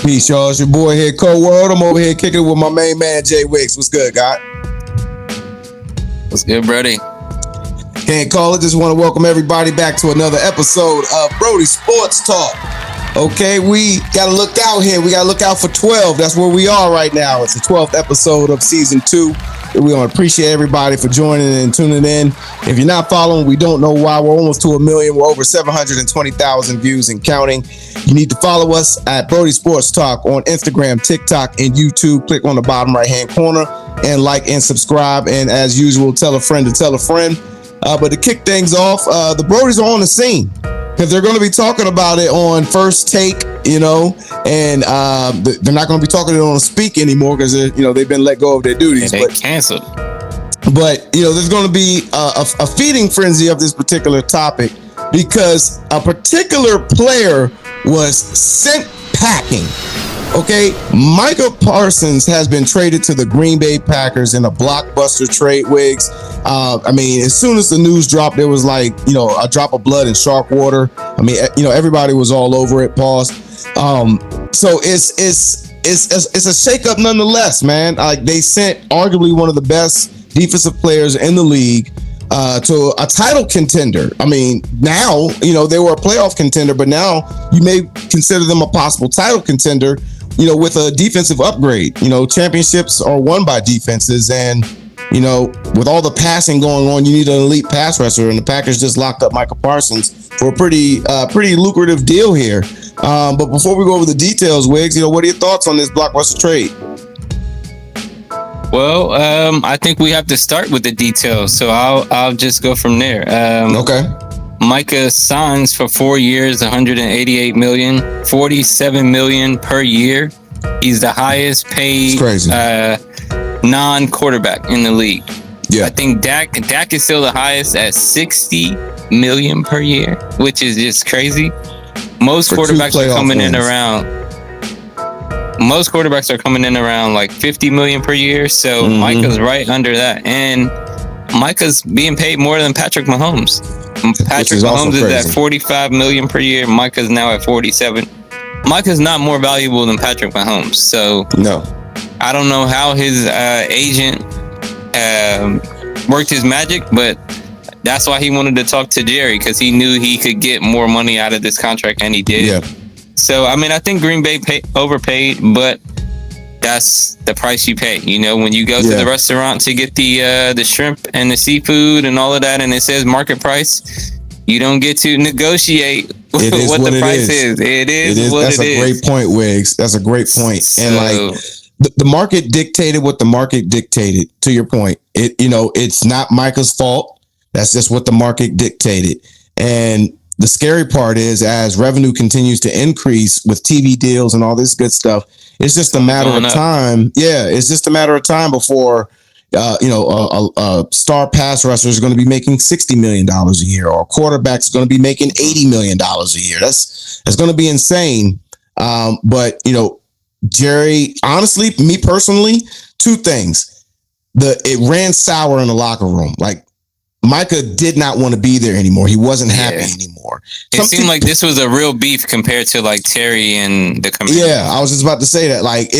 Peace, y'all. It's your boy here, Cold World. I'm over here kicking it with my main man, Jay Wicks. What's good, God? What's good, Brody? Can't call it. Just want to welcome everybody back to another episode of Brodies Sports Talk. Okay, we got to look out here. We got to look out for 12. That's where we are right now. It's the 12th episode of season 2. We want to appreciate everybody for joining and tuning in. If you're not following, we don't know why. We're almost to 1 million. We're over 720,000 views and counting. You need to follow us at Brodies Sports Talk on Instagram, TikTok, and YouTube. Click on the bottom right-hand corner and like and subscribe. And as usual, tell a friend to tell a friend. But to kick things off, the Brodies are on the scene because they're going to be talking about it on First Take, you know, and they're not going to be talking it on Speak anymore because they've been let go of their duties. They canceled. But there's going to be a feeding frenzy of this particular topic because a particular player was sent packing. Okay, Micah Parsons has been traded to the Green Bay Packers in a blockbuster trade, Wiggs. As soon as the news dropped, there was like, a drop of blood in shark water. Everybody was all over it. Pause. So it's a shakeup nonetheless, man. Like they sent arguably one of the best defensive players in the league to a title contender. Now, they were a playoff contender, but now you may consider them a possible title contender, with a defensive upgrade. Championships are won by defenses, and, with all the passing going on, you need an elite pass rusher, and the Packers just locked up Micah Parsons for a pretty lucrative deal here. But before we go over the details, Wiggs, what are your thoughts on this blockbuster trade? Well, I think we have to start with the details, so I'll just go from there. Okay. Micah signs for 4 years, $188 million, $47 million per year. He's the highest paid non-quarterback in the league. Yeah. I think Dak is still the highest at $60 million per year, which is just crazy. Most quarterbacks are coming in around like $50 million per year. So Micah's right under that. And Micah's being paid more than Patrick Mahomes. Patrick Mahomes is at $45 million per year. Micah's now at $47. Micah's not more valuable than Patrick Mahomes. So no, I don't know how his agent worked his magic, but that's why he wanted to talk to Jerry, because he knew he could get more money out of this contract, and he did. Yeah. So, I think Green Bay overpaid, but that's the price you pay. When you go to the restaurant to get the shrimp and the seafood and all of that, and it says market price, you don't get to negotiate what the price is. It is what it is. That's a great point, Wiggs. That's a great point. So, and the market dictated what the market dictated. To your point, it's not Micah's fault. That's just what the market dictated. And the scary part is, as revenue continues to increase with TV deals and all this good stuff, it's just a matter of time. Yeah, it's just a matter of time before, a star pass rusher is going to be making $60 million a year, or a quarterback's going to be making $80 million a year. That's going to be insane. But Jerry, honestly, me personally, two things. It ran sour in the locker room. Like, Micah did not want to be there anymore. He wasn't happy anymore. It seemed like this was a real beef compared to like Terry and the commander. Yeah, I was just about to say that. Like,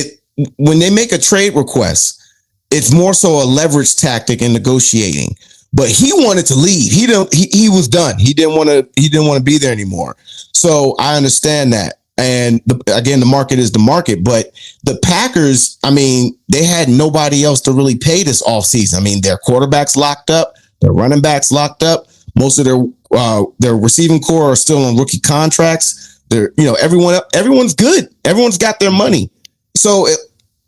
when they make a trade request, it's more so a leverage tactic in negotiating. But he wanted to leave. He was done. He didn't want to be there anymore. So I understand that. And again, the market is the market. But the Packers, they had nobody else to really pay this offseason. Their quarterback's locked up. Their running backs locked up. Most of their receiving core are still on rookie contracts. Everyone's good. Everyone's got their money. So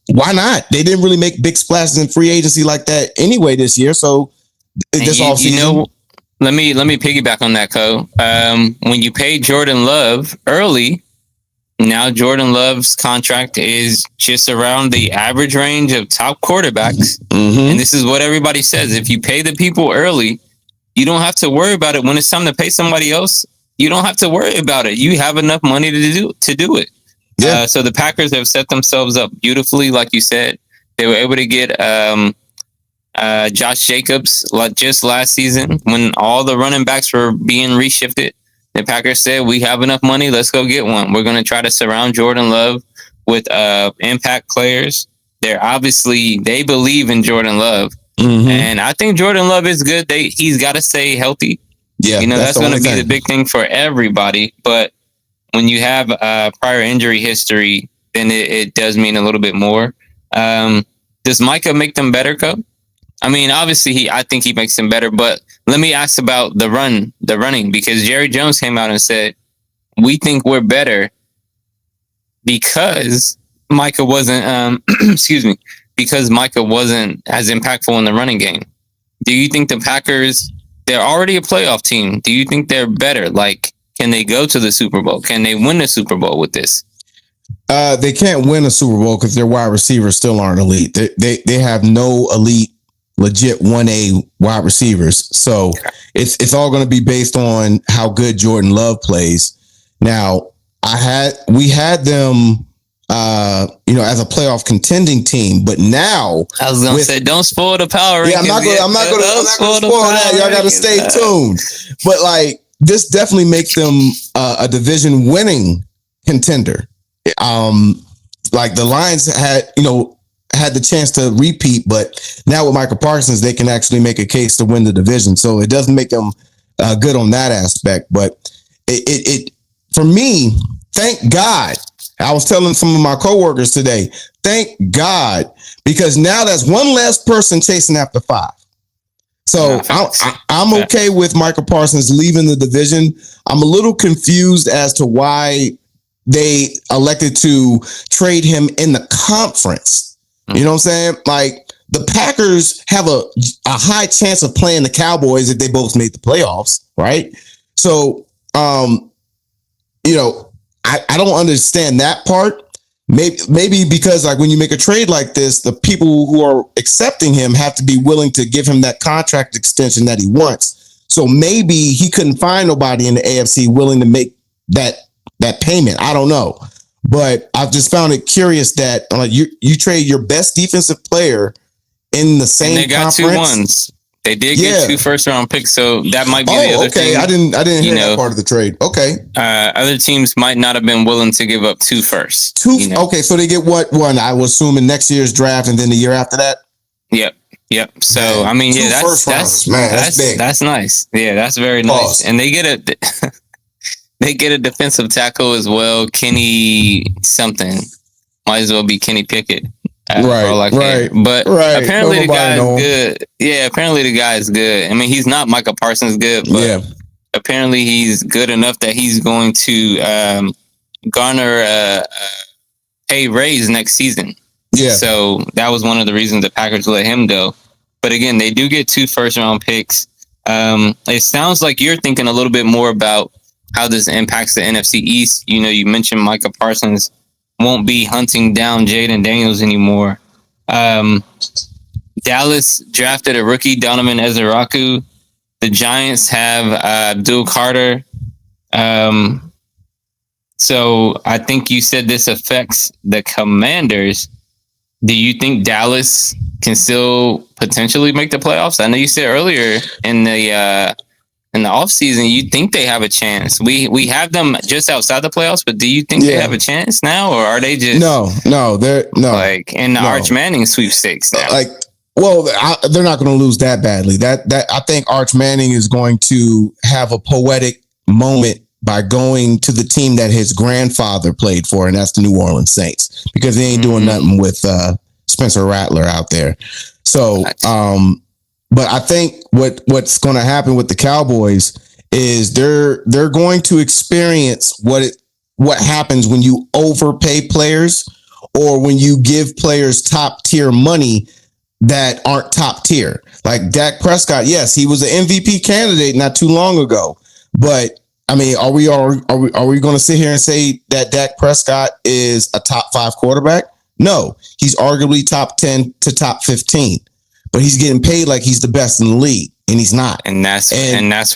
why not? They didn't really make big splashes in free agency like that anyway this year. So this offseason. Let me piggyback on that, Co. When you pay Jordan Love early, now Jordan Love's contract is just around the average range of top quarterbacks. And this is what everybody says. If you pay the people early, you don't have to worry about it. When it's time to pay somebody else, you don't have to worry about it. You have enough money to do it. Yeah. So the Packers have set themselves up beautifully. Like you said, they were able to get Josh Jacobs just last season when all the running backs were being reshifted. The Packers said, we have enough money. Let's go get one. We're going to try to surround Jordan Love with impact players. They believe in Jordan Love. And I think Jordan Love is good. He's got to stay healthy. Yeah, that's going to be the big thing for everybody. But when you have prior injury history, then it does mean a little bit more. Does Micah make them better, Co? I mean, obviously, I think he makes them better. But let me ask about the running, because Jerry Jones came out and said, we think we're better because Micah wasn't, because Micah wasn't as impactful in the running game. Do you think the Packers, they're already a playoff team. Do you think they're better? Like, can they go to the Super Bowl? Can they win the Super Bowl with this? They can't win a Super Bowl because their wide receivers still aren't elite. They have no elite, legit 1A wide receivers. So it's all going to be based on how good Jordan Love plays. Now, we had them, as a playoff contending team, but now I was going to say, don't spoil the power rankings. Yeah, I'm not going to spoil that. Y'all got to stay tuned. But like, this definitely makes them a division winning contender. Like the Lions had the chance to repeat, but now with Micah Parsons, they can actually make a case to win the division. So it doesn't make them good on that aspect. But it for me, thank God. I was telling some of my coworkers today, thank God, because now that's one less person chasing after 5. So I'm okay with Micah Parsons leaving the division. I'm a little confused as to why they elected to trade him in the conference. You know what I'm saying? Like, the Packers have a high chance of playing the Cowboys if they both made the playoffs, right? So, I don't understand that part. Maybe because, like, when you make a trade like this, the people who are accepting him have to be willing to give him that contract extension that he wants. So maybe he couldn't find nobody in the AFC willing to make that payment. I don't know. But I've just found it curious that you trade your best defensive player in the same conference. And they got conference. 2 ones. They did get 2 first-round picks, so that might be the other thing. I didn't hear that part of the trade. Okay. Other teams might not have been willing to give up 2 firsts. Okay, so they get what one? I will assume in next year's draft, and then the year after that. Yep. So man, I mean, that's big. That's nice. Yeah, that's very nice. And they get a defensive tackle as well, Kenny something. Might as well be Kenny Pickett. Right. But apparently the guy is good. Yeah, apparently the guy is good. I mean, he's not Micah Parsons good, but apparently he's good enough that he's going to garner a pay raise next season. Yeah. So that was one of the reasons the Packers let him go. But again, they do get 2 first-round picks. It sounds like you're thinking a little bit more about how this impacts the NFC East. You mentioned Micah Parsons won't be hunting down Jaden Daniels anymore. Dallas drafted a rookie, Donovan Ezeraku. The Giants have Abdul Carter. So I think you said this affects the Commanders. Do you think Dallas can still potentially make the playoffs? I know you said earlier in the offseason, you think they have a chance. We have them just outside the playoffs, but do you think they have a chance now, or are they just they're like in the Arch Manning sweepstakes now? They're not going to lose that badly. That I think Arch Manning is going to have a poetic moment by going to the team that his grandfather played for, and that's the New Orleans Saints, because he ain't doing nothing with Spencer Rattler out there. So, but I think what's going to happen with the Cowboys is they're going to experience what happens when you overpay players, or when you give players top tier money that aren't top tier. Like Dak Prescott, yes, he was an MVP candidate not too long ago, but I mean, are we going to sit here and say that Dak Prescott is a top 5 quarterback? No, he's arguably top 10 to top 15, but he's getting paid like he's the best in the league, and he's not. And that's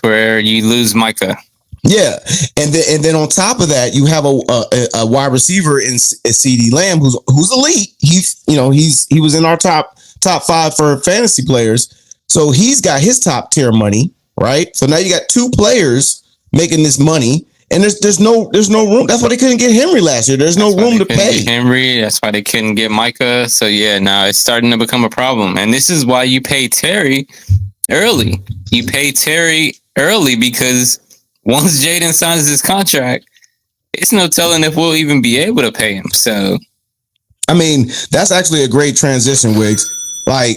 where you lose Micah. Yeah, and then on top of that, you have a wide receiver in CeeDee Lamb who's elite. He was in our top 5 for fantasy players, so he's got his top tier money, right? So now you got 2 players making this money, and there's no room. That's why they couldn't get Henry last year. There's no room to pay Henry. That's why they couldn't get Micah. So yeah, now it's starting to become a problem, and this is why you pay Terry early. You pay Terry early because once Jaden signs his contract, it's no telling if we'll even be able to pay him. So, I mean, that's actually a great transition, Wiggs. Like,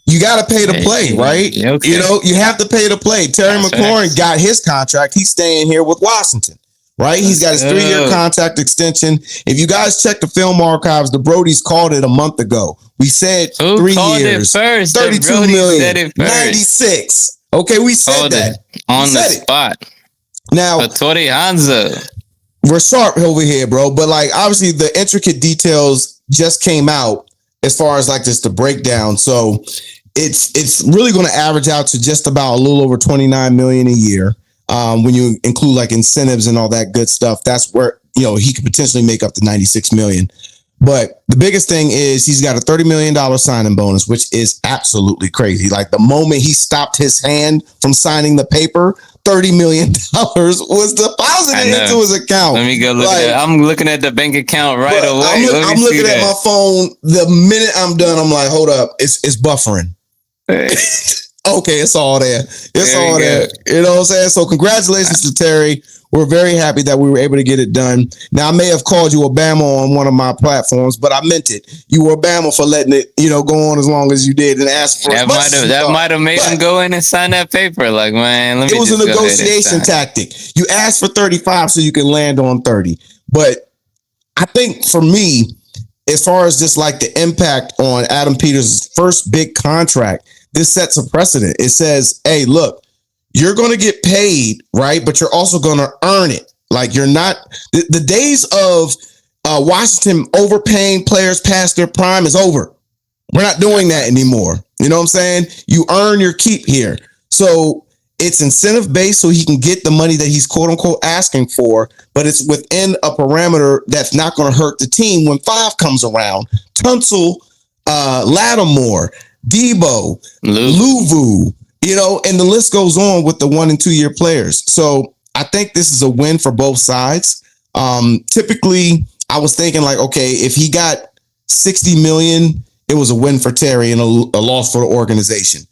you got to pay to play, right? Okay. You know, you have to pay to play. Terry McLaurin got his contract. He's staying here with Washington, right? He's got his 3-year contract extension. If you guys check the film archives, the Brodies called it a month ago. We said 3 years, 32 million, 96. Okay, we said that. On the spot. Now, Tori Hanza. We're sharp over here, bro. But like, obviously, the intricate details just came out as far as like just the breakdown. So it's really going to average out to just about a little over 29 million a year. When you include like incentives and all that good stuff, that's where, you know, he could potentially make up to 96 million. But the biggest thing is he's got a $30 million signing bonus, which is absolutely crazy. Like the moment he stopped his hand from signing the paper, $30 million was deposited into his account. Let me go look at it. I'm looking at the bank account right away. I'm looking at my phone. The minute I'm done, I'm like, hold up, it's buffering. Okay, it's all there. It's all there. You know what I'm saying? So congratulations to Terry. We're very happy that we were able to get it done. Now, I may have called you a Bama on one of my platforms, but I meant it. You were a Bama for letting it, you know, go on as long as you did and ask for that might have made him go in and sign that paper. Like, man, let me. It was a negotiation tactic. You asked for 35 so you can land on 30. But I think for me, as far as just like the impact on Adam Peters' first big contract, this sets a precedent. It says, hey, look, you're going to get paid, right? But you're also going to earn it. Like you're not the days of Washington overpaying players past their prime is over. We're not doing that anymore. You know what I'm saying? You earn your keep here. So it's incentive based so he can get the money that he's quote unquote asking for, but it's within a parameter that's not going to hurt the team when 5 comes around. Tunsil, Lattimore, Debo, Luvu, you know, and the list goes on with the 1 and 2 year players. So I think this is a win for both sides. Typically, I was thinking like, okay, if he got 60 million, it was a win for Terry and a loss for the organization.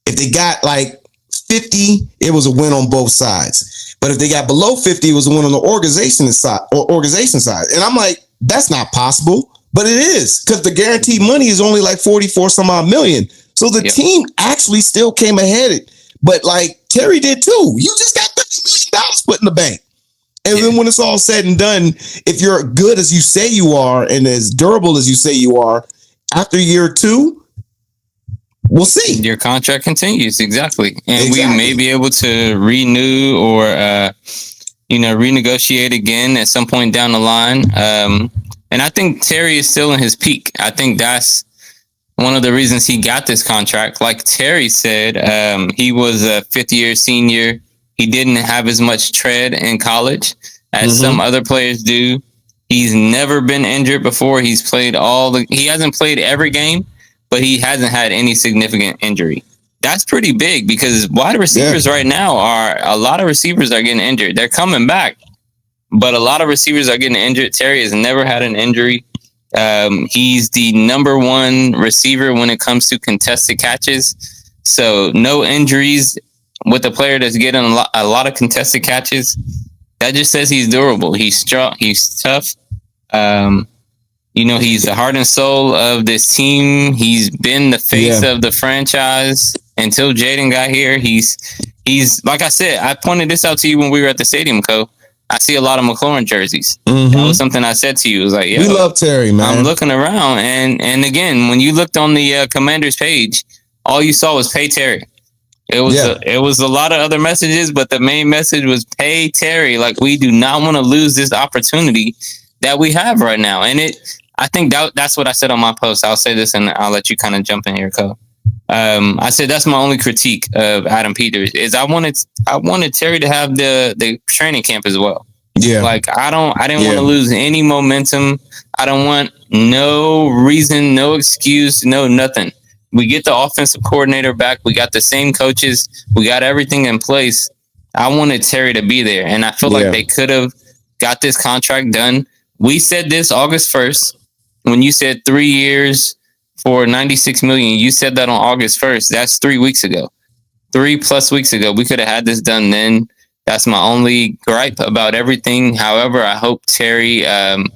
If they got like 50, it was a win on both sides. But if they got below 50, it was a win on the organization side. And I'm like, that's not possible. But it is, because the guaranteed money is only like 44 some odd million. So the team actually still came ahead. But like Terry did too. You just got $30 million put in the bank. And then when it's all said and done, if you're good as you say you are and as durable as you say you are, after year 2, we'll see. Your contract continues. Exactly. And we may be able to renew or, renegotiate again at some point down the line. And I think Terry is still in his peak. I think that's one of the reasons he got this contract. Like Terry said, he was a 5th-year senior. He didn't have as much tread in college as some other players do. He's never been injured before. He hasn't played every game, but he hasn't had any significant injury. That's pretty big because wide receivers right now a lot of receivers are getting injured. They're coming back, but a lot of receivers are getting injured. Terry has never had an injury. He's the number 1 receiver when it comes to contested catches. So no injuries with a player that's getting a lot of contested catches. That just says he's durable. He's strong. He's tough. He's the heart and soul of this team. He's been the face of the franchise until Jaden got here. He's like I said, I pointed this out to you when we were at the stadium, Co. I see a lot of McLaurin jerseys. That was something I said to you. It was like, we love Terry, man. I'm looking around, and again, when you looked on the Commanders page, all you saw was pay Terry. It was a lot of other messages, but the main message was pay Terry. Like, we do not want to lose this opportunity that we have right now. And I think that's what I said on my post. I'll say this and I'll let you kind of jump in here, Co. I said that's my only critique of Adam Peters is I wanted Terry to have the training camp as well. Yeah. Like I didn't want to lose any momentum. I don't want no reason, no excuse, no nothing. We get the offensive coordinator back. We got the same coaches. We got everything in place. I wanted Terry to be there, and I feel like they could have got this contract done. We said this August 1st when you said 3 years for $96 million. You said that on August 1st. That's 3 weeks ago. 3+ weeks ago. We could have had this done then. That's my only gripe about everything. However, I hope Terry can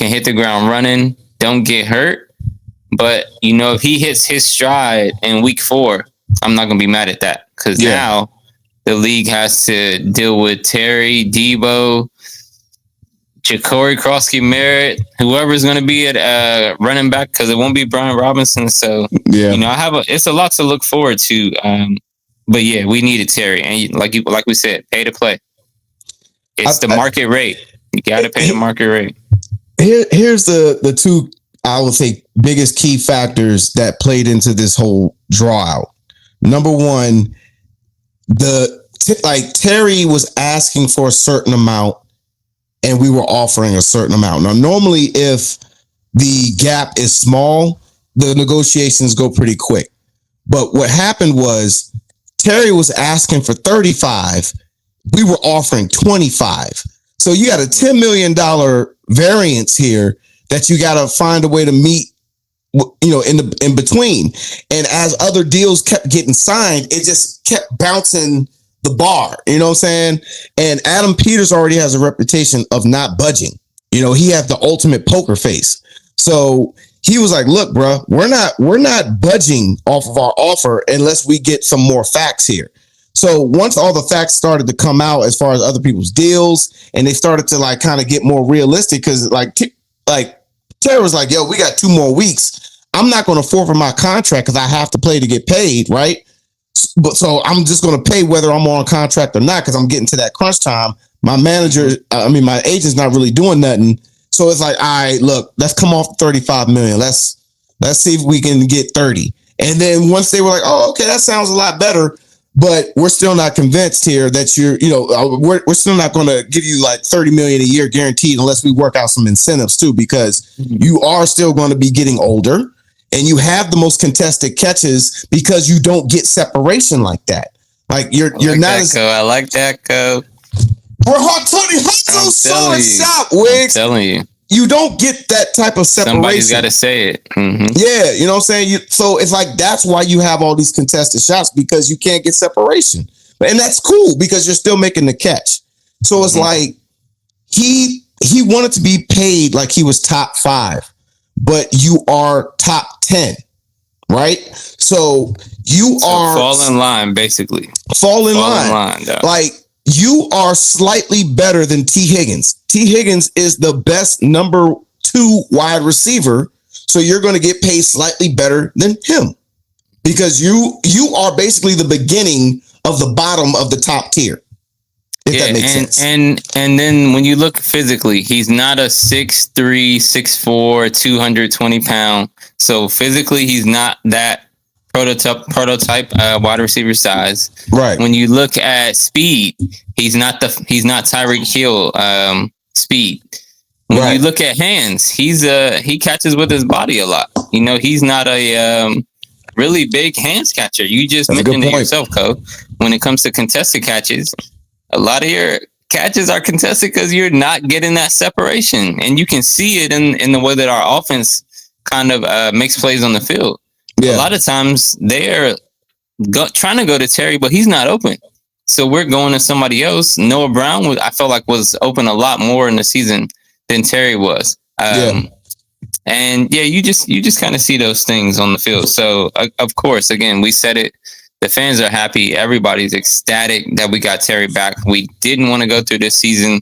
hit the ground running, don't get hurt. But, you know, if he hits his stride in week 4, I'm not going to be mad at that. Because now the league has to deal with Terry, Debo, Ja'Cory Krosky-Merritt, whoever's going to be at running back, because it won't be Brian Robinson. So, you know, it's a lot to look forward to. But yeah, we needed Terry, and like we said, pay to play. It's the market rate. You got to pay the market rate. Here's the two, I would say, biggest key factors that played into this whole draw out. Number one, Terry was asking for a certain amount, and we were offering a certain amount. Now, normally, if the gap is small, the negotiations go pretty quick. But what happened was Terry was asking for 35. We were offering 25. So you got a $10 million variance here that you got to find a way to meet, you know, in between. And as other deals kept getting signed, it just kept bouncing the bar, you know what I'm saying? And Adam Peters already has a reputation of not budging. You know, he has the ultimate poker face. So he was like, look, bro, we're not budging off of our offer unless we get some more facts here. So once all the facts started to come out as far as other people's deals, and they started to like kind of get more realistic, because like Terry was like, yo, we got 2 more weeks. I'm not going to forfeit my contract because I have to play to get paid, right? But so I'm just going to pay whether I'm on contract or not, because I'm getting to that crunch time. My my agent's not really doing nothing. So it's like, all right, look, let's come off 35 million. Let's see if we can get 30. And then once they were like, oh, okay, that sounds a lot better, but we're still not convinced here that we're still not going to give you like 30 million a year guaranteed unless we work out some incentives too, because you are still going to be getting older. And you have the most contested catches because you don't get separation like that. Like you're not as. I like that, Co. We're Tony Hudson shop, Wiggs. I'm telling you, you don't get that type of separation. Somebody's got to say it. Mm-hmm. Yeah, you know what I'm saying. So it's like that's why you have all these contested shots, because you can't get separation, and that's cool because you're still making the catch. So it's like he wanted to be paid like he was top 5. But you are top 10, right? So fall in line, basically. Fall in line. Like you are slightly better than T. Higgins. T. Higgins is the best number 2 wide receiver. So you're going to get paid slightly better than him, because you are basically the beginning of the bottom of the top tier. If that makes sense. And then when you look physically, he's not a 6'3", 6'4", 220 pound. So physically, he's not that prototype wide receiver size. Right. When you look at speed, he's not Tyreek Hill speed. When you look at hands, he catches with his body a lot. You know, he's not a really big hands catcher. You just mentioned it yourself, Co. When it comes to contested catches, a lot of your catches are contested because you're not getting that separation. And you can see it in the way that our offense kind of makes plays on the field. Yeah. A lot of times they're trying to go to Terry, but he's not open. So we're going to somebody else. Noah Brown, I felt like, was open a lot more in the season than Terry was. And yeah, you just kind of see those things on the field. So of course, again, we said it. The fans are happy. Everybody's ecstatic that we got Terry back. We didn't want to go through this season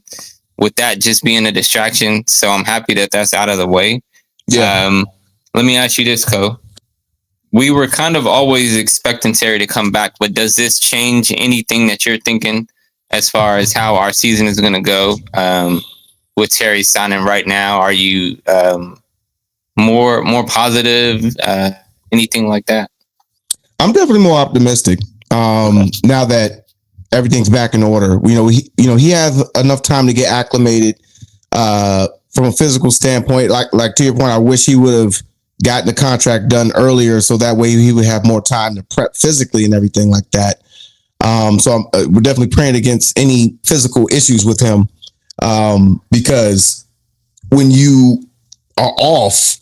with that just being a distraction. So I'm happy that that's out of the way. Yeah. Let me ask you this, Co. We were kind of always expecting Terry to come back, but does this change anything that you're thinking as far as how our season is going to go with Terry signing right now? Are you more positive? Anything like that? I'm definitely more optimistic now that everything's back in order. He has enough time to get acclimated from a physical standpoint. Like to your point, I wish he would have gotten the contract done earlier, so that way he would have more time to prep physically and everything like that. So we're definitely praying against any physical issues with him, because when you are off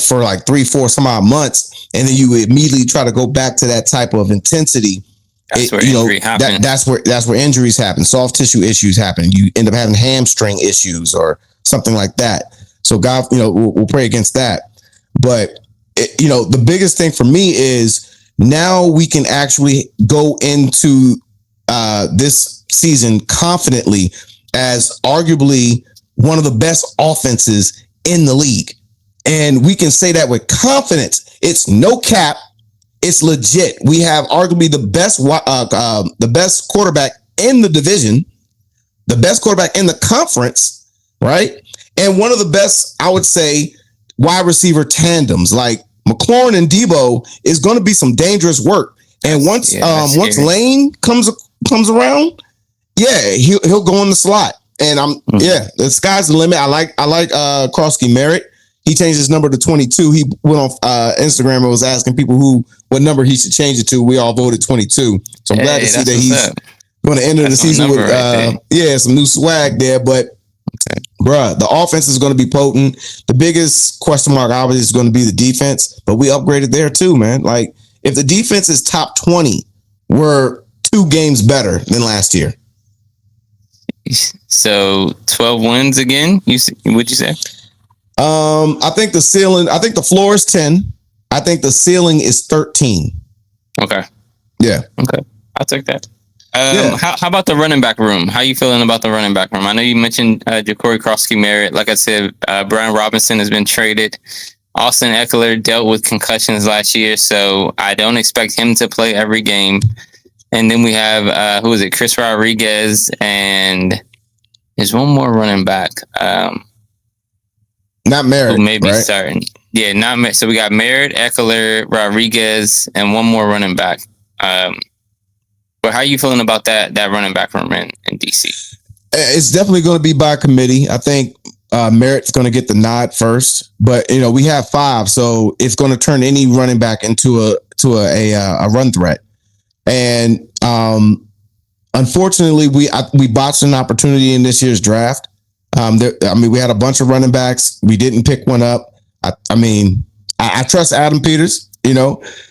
for like 3-4 some odd months, and then you immediately try to go back to that type of intensity, that's where injury happens. That's where injuries happen. Soft tissue issues happen. You end up having hamstring issues or something like that. So God, we'll pray against that. But the biggest thing for me is now we can actually go into this season confidently as arguably one of the best offenses in the league. And we can say that with confidence. It's no cap. It's legit. We have arguably the best quarterback in the division, the best quarterback in the conference, right? And one of the best, I would say, wide receiver tandems. Like McLaurin and Debo is going to be some dangerous work. And once Lane comes around, he'll go in the slot. And the sky's the limit. I like Krosky Merritt. He changed his number to 22. He went on Instagram and was asking people what number he should change it to. We all voted 22. So I'm glad to see that he's going to enter the season with some new swag there. But bruh, the offense is going to be potent. The biggest question mark obviously is going to be the defense, but we upgraded there too, man. Like if the defense is top 20, we're 2 games better than last year. So 12 wins again. What'd you say? I think the floor is 10. I think the ceiling is 13. Okay. Yeah. Okay. I'll take that. How about the running back room? How you feeling about the running back room? I know you mentioned Ja'Cory Krosky Merritt. Like I said, Brian Robinson has been traded. Austin Eckler dealt with concussions last year, so I don't expect him to play every game. And then we have Chris Rodriguez, and there's one more running back. Not Merritt, who may be right? starting. Yeah, not Merritt. So we got Merritt, Eckler, Rodriguez, and one more running back. But how are you feeling about that running back room in DC? It's definitely going to be by committee. I think Merritt's going to get the nod first, but we have 5, so it's going to turn any running back into a run threat. And unfortunately, we botched an opportunity in this year's draft. We had a bunch of running backs. We didn't pick one up. I trust Adam Peters,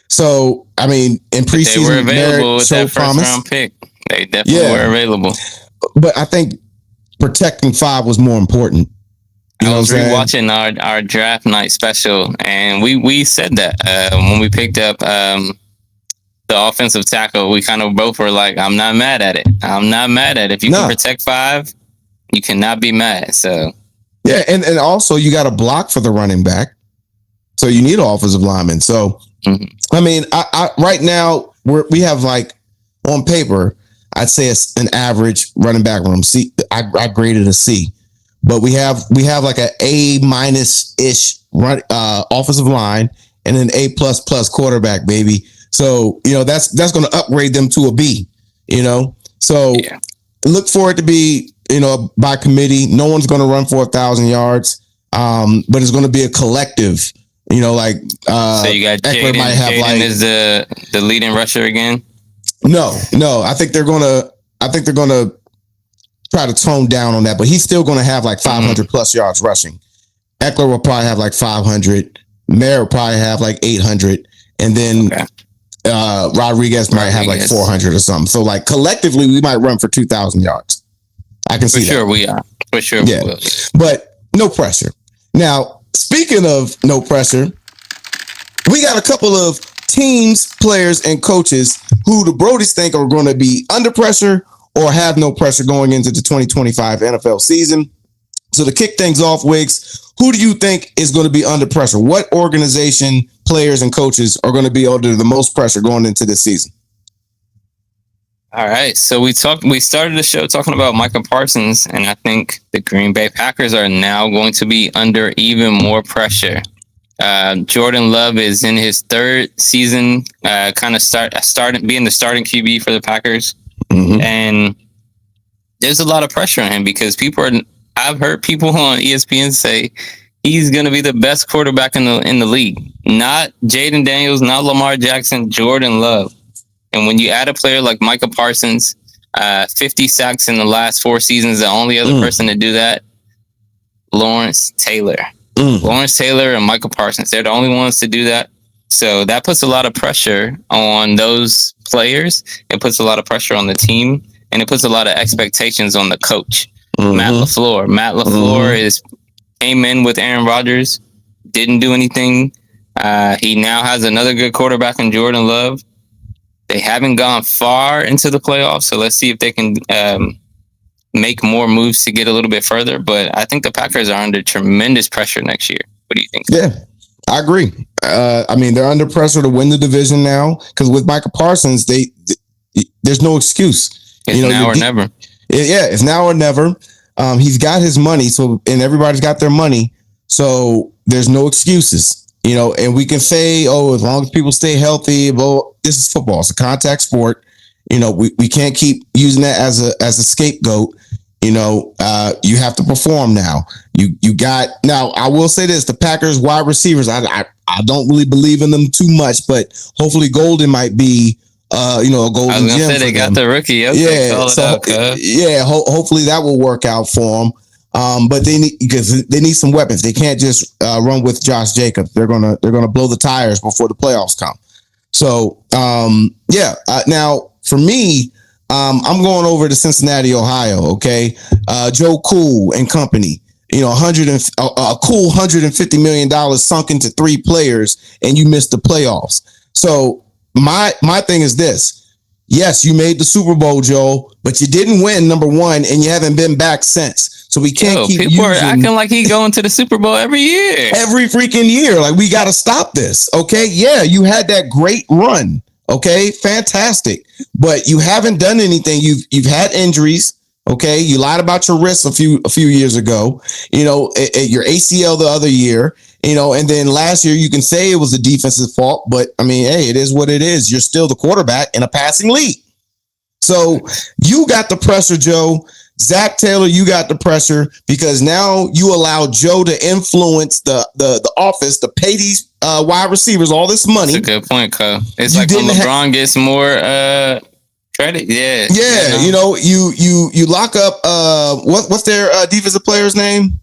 So, in preseason, they were available with that first round pick. They definitely were available. But I think protecting 5 was more important. I was rewatching our draft night special, and we said that when we picked up the offensive tackle, we kind of both were like, I'm not mad at it. If you can protect 5, you cannot be mad. So yeah, and also you got to block for the running back, so you need an offensive lineman. So I right now we have like on paper, I'd say it's an average running back room. C, I graded a C, but we have like an A- ish run offensive line and an A++ quarterback, baby. So that's going to upgrade them to a B. So look for it to be by committee. No one's going to run for 1,000 yards, but it's going to be a collective. So you got Jaden. Might have Jaden is the leading rusher again. No. I think they're gonna try to tone down on that, but he's still gonna have like 500 plus yards rushing. Eckler will probably have like 500. Merritt will probably have like 800, and then Rodriguez might have like 400 or something. So like collectively, we might run for 2,000 yards. I can see that. Sure we are. For sure we will. But no pressure. Now, speaking of no pressure, we got a couple of teams, players, and coaches who the Brodies think are going to be under pressure or have no pressure going into the 2025 NFL season. So to kick things off, Wiggs, who do you think is going to be under pressure? What organization, players, and coaches are going to be under the most pressure going into this season? All right. So we started the show talking about Micah Parsons, and I think the Green Bay Packers are now going to be under even more pressure. Jordan Love is in his 3rd season, kind of starting being the starting QB for the Packers. And there's a lot of pressure on him because I've heard people on ESPN say he's going to be the best quarterback in the league. Not Jaden Daniels, not Lamar Jackson, Jordan Love. And when you add a player like Micah Parsons, 50 sacks in the last 4 seasons, the only other person to do that, Lawrence Taylor. Lawrence Taylor and Micah Parsons, they're the only ones to do that. So that puts a lot of pressure on those players. It puts a lot of pressure on the team, and it puts a lot of expectations on the coach, Matt LaFleur. Matt LaFleur came in with Aaron Rodgers, didn't do anything. He now has another good quarterback in Jordan Love. They haven't gone far into the playoffs, so let's see if they can make more moves to get a little bit further. But I think the Packers are under tremendous pressure next year. What do you think? Yeah, I agree. I mean, they're under pressure to win the division now because with Micah Parsons, there's no excuse. It's now or never. Yeah, it's now or never. He's got his money, and everybody's got their money, so there's no excuses. And we can say, oh, as long as people stay healthy, well, this is football. It's a contact sport. We can't keep using that as a scapegoat. You have to perform now. Now I will say this, the Packers wide receivers, I don't really believe in them too much, but hopefully Golden might be a golden I was gonna gem say they got the rookie. Okay, hopefully that will work out for them. But they need some weapons. They can't just run with Josh Jacobs. They're gonna blow the tires before the playoffs come. So now for me, I'm going over to Cincinnati, Ohio. Okay, Joe Cool and company. A cool $150 million sunk into 3 players, and you missed the playoffs. So my thing is this: yes, you made the Super Bowl, Joe, but you didn't win, number one, and you haven't been back since. So we can't keep people are acting like he going to the Super Bowl every year. Every freaking year. Like, we got to stop this. Okay. Yeah. You had that great run. Okay. Fantastic. But you haven't done anything. You've had injuries. Okay. You lied about your wrist a few years ago, your ACL the other year, and then last year you can say it was a defensive fault, but I mean, hey, it is what it is. You're still the quarterback in a passing league. So you got the pressure, Joe. Zach Taylor, you got the pressure because now you allow Joe to influence the office to pay these wide receivers all this money. That's a good point, Cole. It's like when LeBron gets more credit. Yeah. You lock up what's their defensive player's name?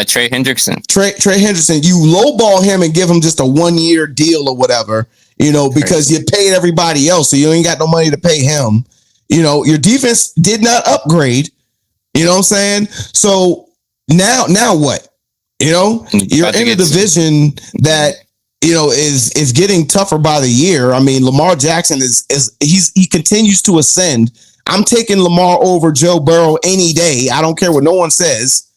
Trey Hendrickson. Trey Hendrickson. You lowball him and give him just a 1-year deal or whatever, because you paid everybody else, so you ain't got no money to pay him. Your defense did not upgrade. You know what I'm saying? So now what? You're in a division that is getting tougher by the year. I mean, Lamar Jackson he continues to ascend. I'm taking Lamar over Joe Burrow any day. I don't care what no one says.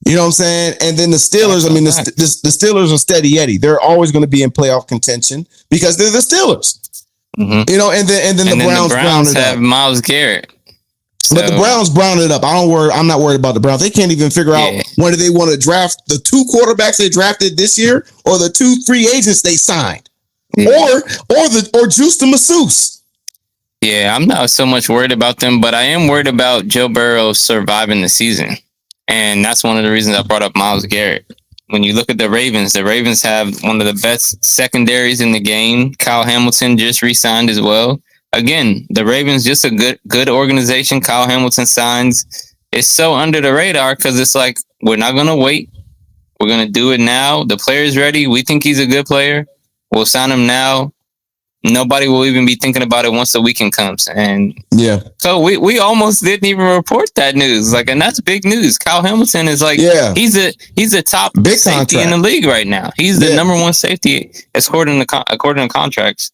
You know what I'm saying? And then the Steelers, I mean, the Steelers are steady Eddie. They're always going to be in playoff contention because they're the Steelers. Mm-hmm. And then the Browns have Myles Garrett. So. But the Browns brown it up. I'm not worried about the Browns. They can't even figure out whether they want to draft the 2 quarterbacks they drafted this year or the 2 free agents they signed, or juice the masseuse. Yeah, I'm not so much worried about them, but I am worried about Joe Burrow surviving the season, and that's one of the reasons I brought up Myles Garrett. When you look at the Ravens have one of the best secondaries in the game. Kyle Hamilton just re-signed as well. Again, the Ravens just a good organization. Kyle Hamilton signs. It's so under the radar because it's like, we're not going to wait. We're going to do it now. The player's ready. We think he's a good player. We'll sign him now. Nobody will even be thinking about it once the weekend comes. And so we almost didn't even report that news. And that's big news. Kyle Hamilton is he's a top big safety contract in the league right now. He's the number 1 safety according to contracts.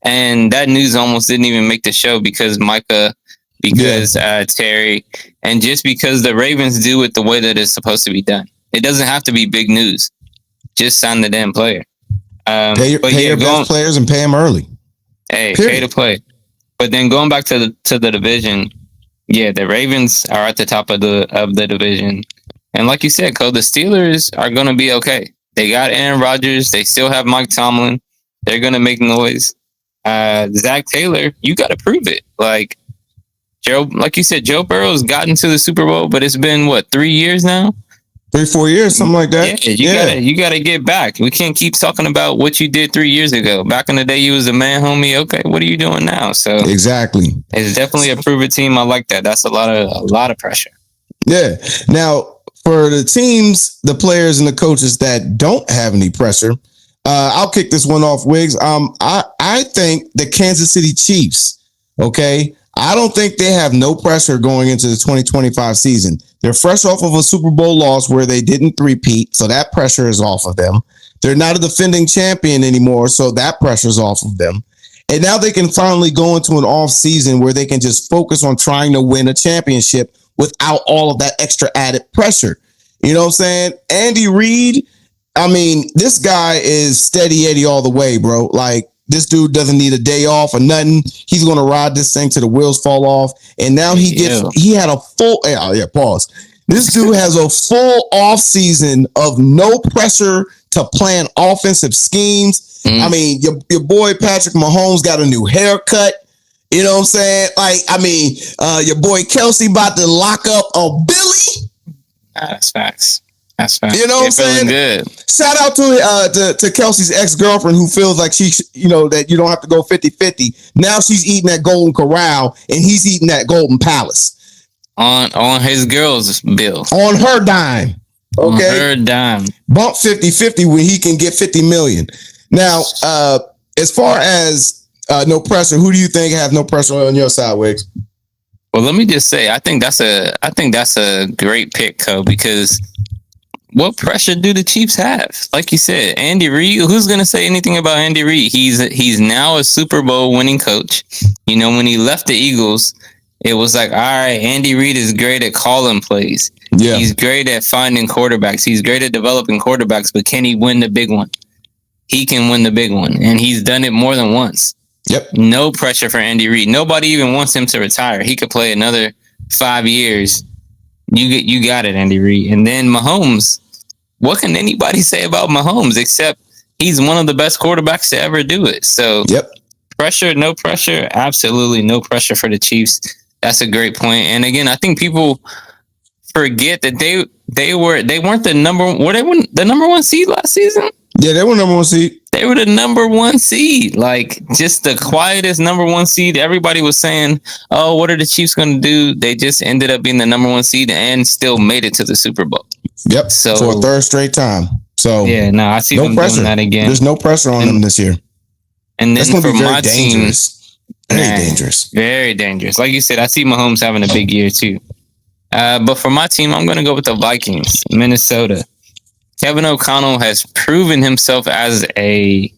And that news almost didn't even make the show because Micah, Terry, and just because the Ravens do it the way that it's supposed to be done. It doesn't have to be big news. Just sign the damn player. Pay your best players and pay them early. Hey, pay to play. But then going back to the division, the Ravens are at the top of the division. And like you said, Cole, the Steelers are going to be okay. They got Aaron Rodgers. They still have Mike Tomlin. They're going to make noise. Zach Taylor, you got to prove it. Joe, like you said, Joe Burrow's gotten to the Super Bowl, but it's been 3 years now. 3-4 years, something like that. Yeah, you gotta get back. We can't keep talking about what you did 3 years ago. Back in the day, you was a man, homie. Okay, what are you doing now? So exactly, it's definitely a prove it team. I like that. That's a lot of pressure. Yeah. Now, for the teams, the players, and the coaches that don't have any pressure, I'll kick this one off, Wiggs. I think the Kansas City Chiefs, okay, I don't think they have no pressure going into the 2025 season. They're fresh off of a Super Bowl loss where they didn't three-peat, so that pressure is off of them. They're not a defending champion anymore, so that pressure is off of them. And now they can finally go into an off season where they can just focus on trying to win a championship without all of that extra added pressure. You know what I'm saying? Andy Reid, I mean, this guy is steady Eddie all the way, bro. Like, this dude doesn't need a day off or nothing. He's going to ride this thing till the wheels fall off. And now he had a full, pause. This dude has a full off season of no pressure to plan offensive schemes. I mean, your boy Patrick Mahomes got a new haircut. You know what I'm saying? Like, I mean, your boy Kelsey about to lock up a Billy. That's facts. That's facts. You know what I'm saying? Good. Shout out to Kelsey's ex-girlfriend who feels like she, that you don't have to go 50-50. Now she's eating that Golden Corral and he's eating that Golden Palace. On his girl's bill. On her dime. Okay. On her dime. Bump 50-50 when he can get 50 million. Now, as far as no pressure, who do you think have no pressure on your side, Wiggs? Well, let me just say, I think that's a great pick, Co, because what pressure do the Chiefs have? Like you said, Andy Reid. Who's going to say anything about Andy Reid? He's now a Super Bowl winning coach. You know, when he left the Eagles, it was like, all right, Andy Reid is great at calling plays. Yeah. He's great at finding quarterbacks. He's great at developing quarterbacks, but can he win the big one? He can win the big one, and he's done it more than once. Yep. No pressure for Andy Reid. Nobody even wants him to retire. He could play another 5 years. You got it, Andy Reid. And then Mahomes. What can anybody say about Mahomes except he's one of the best quarterbacks to ever do it? So, pressure, no pressure, absolutely no pressure for the Chiefs. That's a great point. And again, I think people forget that they weren't the number one seed last season. Yeah, they were number one seed. They were the number one seed, like just the quietest number one seed. Everybody was saying, "Oh, what are the Chiefs going to do?" They just ended up being the number one seed and still made it to the Super Bowl. Yep. So for a third straight time. So yeah, no, I see them doing that again. There's no pressure on them this year. And then for my team, dangerous, very dangerous. Like you said, I see Mahomes having a big year too. But for my team, I'm going to go with the Vikings, Minnesota. Kevin O'Connell has proven himself as a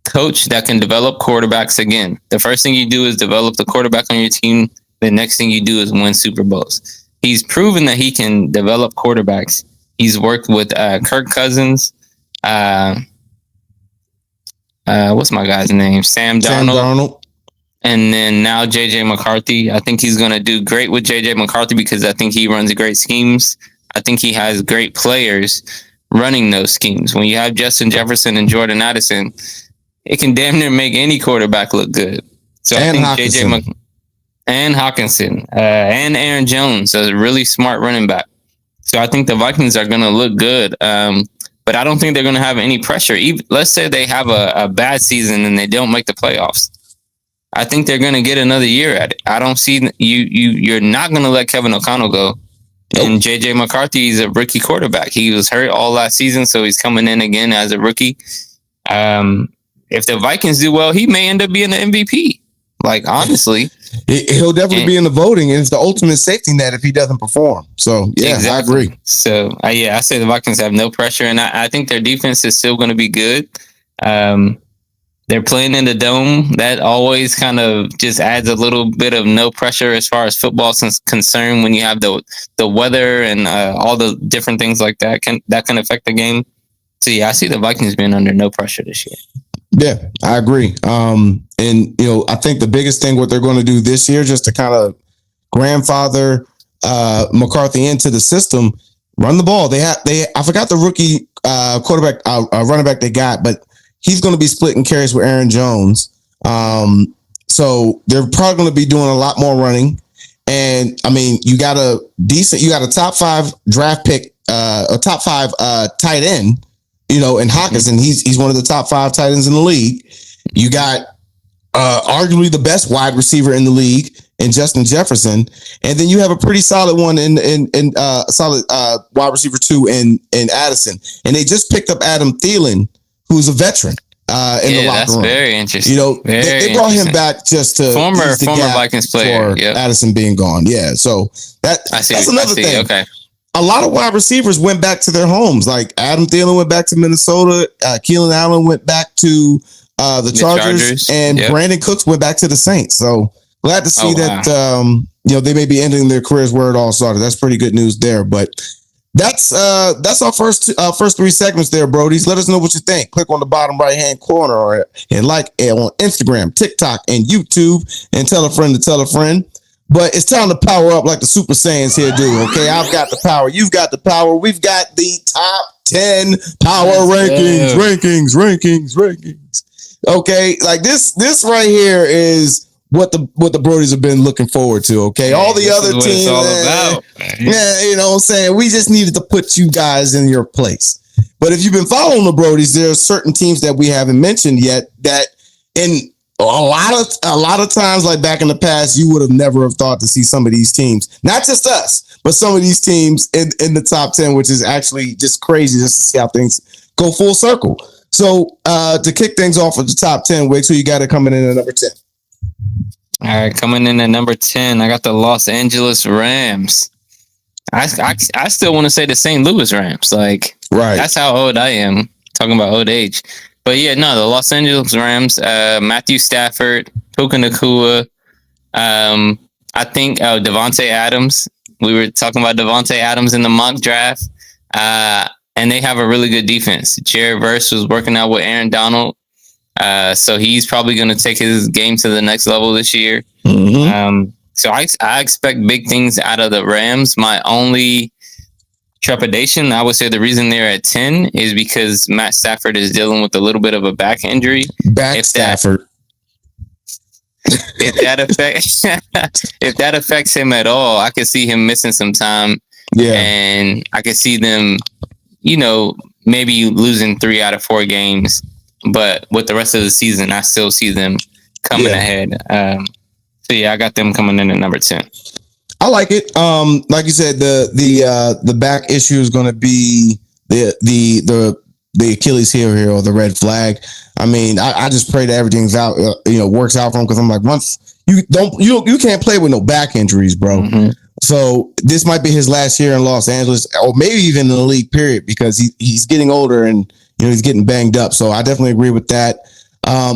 coach that can develop quarterbacks again. The first thing you do is develop the quarterback on your team. The next thing you do is win Super Bowls. He's proven that he can develop quarterbacks. He's worked with Kirk Cousins. What's my guy's name? Sam Darnold. And then now J.J. McCarthy. I think he's going to do great with J.J. McCarthy because I think he runs great schemes. I think he has great players running those schemes. When you have Justin Jefferson and Jordan Addison, it can damn near make any quarterback look good. So I think Hawkinson. And Hawkinson and Aaron Jones, a really smart running back. So I think the Vikings are going to look good, but I don't think they're going to have any pressure. Let's say they have a bad season and they don't make the playoffs. I think they're going to get another year at it. I don't see you're not going to let Kevin O'Connell go. And J.J. McCarthy is a rookie quarterback. He was hurt all last season, so he's coming in again as a rookie. If the Vikings do well, he may end up being the MVP. Like, honestly. He'll definitely be in the voting, and it's the ultimate safety net if he doesn't perform. So, yeah, exactly. I agree. So, I say the Vikings have no pressure, and I think their defense is still going to be good. They're playing in the dome. That always kind of just adds a little bit of no pressure as far as football is concerned when you have the weather and all the different things like that can affect the game. So, I see the Vikings being under no pressure this year. Yeah, I agree. And, I think the biggest thing what they're going to do this year, just to kind of grandfather McCarthy into the system, run the ball. I forgot the rookie quarterback, running back they got, but he's going to be splitting carries with Aaron Jones. So they're probably going to be doing a lot more running. And I mean, you got a top 5 draft pick a top 5 tight end, in Hawkinson. He's one of the top 5 tight ends in the league. You got arguably the best wide receiver in the league in Justin Jefferson, and then you have a pretty solid one in solid wide receiver 2 in Addison, and they just picked up Adam Thielen, who's a veteran in the locker room. Very interesting. They brought him back just to former Vikings player for Addison being gone. Yeah, so that's another thing. Okay. A lot of wide receivers went back to their homes. Like Adam Thielen went back to Minnesota. Keelan Allen went back to the Chargers. And Brandon Cooks went back to the Saints. So glad to see that they may be ending their careers where it all started. That's pretty good news there. But that's our first 3 segments there, Brodies. Let us know what you think. Click on the bottom right hand corner and like it on Instagram, TikTok, and YouTube, and tell a friend to tell a friend. But it's time to power up like the Super Saiyans here do, okay? I've got the power. You've got the power. We've got the top 10 power rankings. Okay? Like this right here is what the Brodies have been looking forward to, okay? All the other teams. It's all about. Yeah, you know what I'm saying? We just needed to put you guys in your place. But if you've been following the Brodies, there are certain teams that we haven't mentioned yet that in a lot of times, like back in the past, you would have never have thought to see some of these teams, not just us, but some of these teams in the top 10, which is actually just crazy just to see how things go full circle. So to kick things off with the top 10, Wicks, who you got coming in at number 10? All right, coming in at number 10, I got the Los Angeles Rams. I still want to say the St. Louis Rams. Like, right. That's how old I am, talking about old age. But yeah, no, the Los Angeles Rams, Matthew Stafford, Puka Nacua, I think Devontae Adams. We were talking about Devontae Adams in the mock draft, and they have a really good defense. Jared Verse was working out with Aaron Donald, so he's probably going to take his game to the next level this year. Mm-hmm. So I expect big things out of the Rams. My only trepidation, I would say the reason they're at 10 is because Matt Stafford is dealing with a little bit of a back injury. Stafford. If that affects him at all, I could see him missing some time. Yeah. And I could see them, maybe losing 3 out of 4 games. But with the rest of the season, I still see them coming ahead. So yeah, I got them coming in at number 10. I like it. Like you said, the back issue is going to be the Achilles heel here, or the red flag. I mean, I just pray that everything's out, works out for him, because I'm like, once you can't play with no back injuries, bro. Mm-hmm. So this might be his last year in Los Angeles, or maybe even in the league, period, because he's getting older and he's getting banged up. So I definitely agree with that.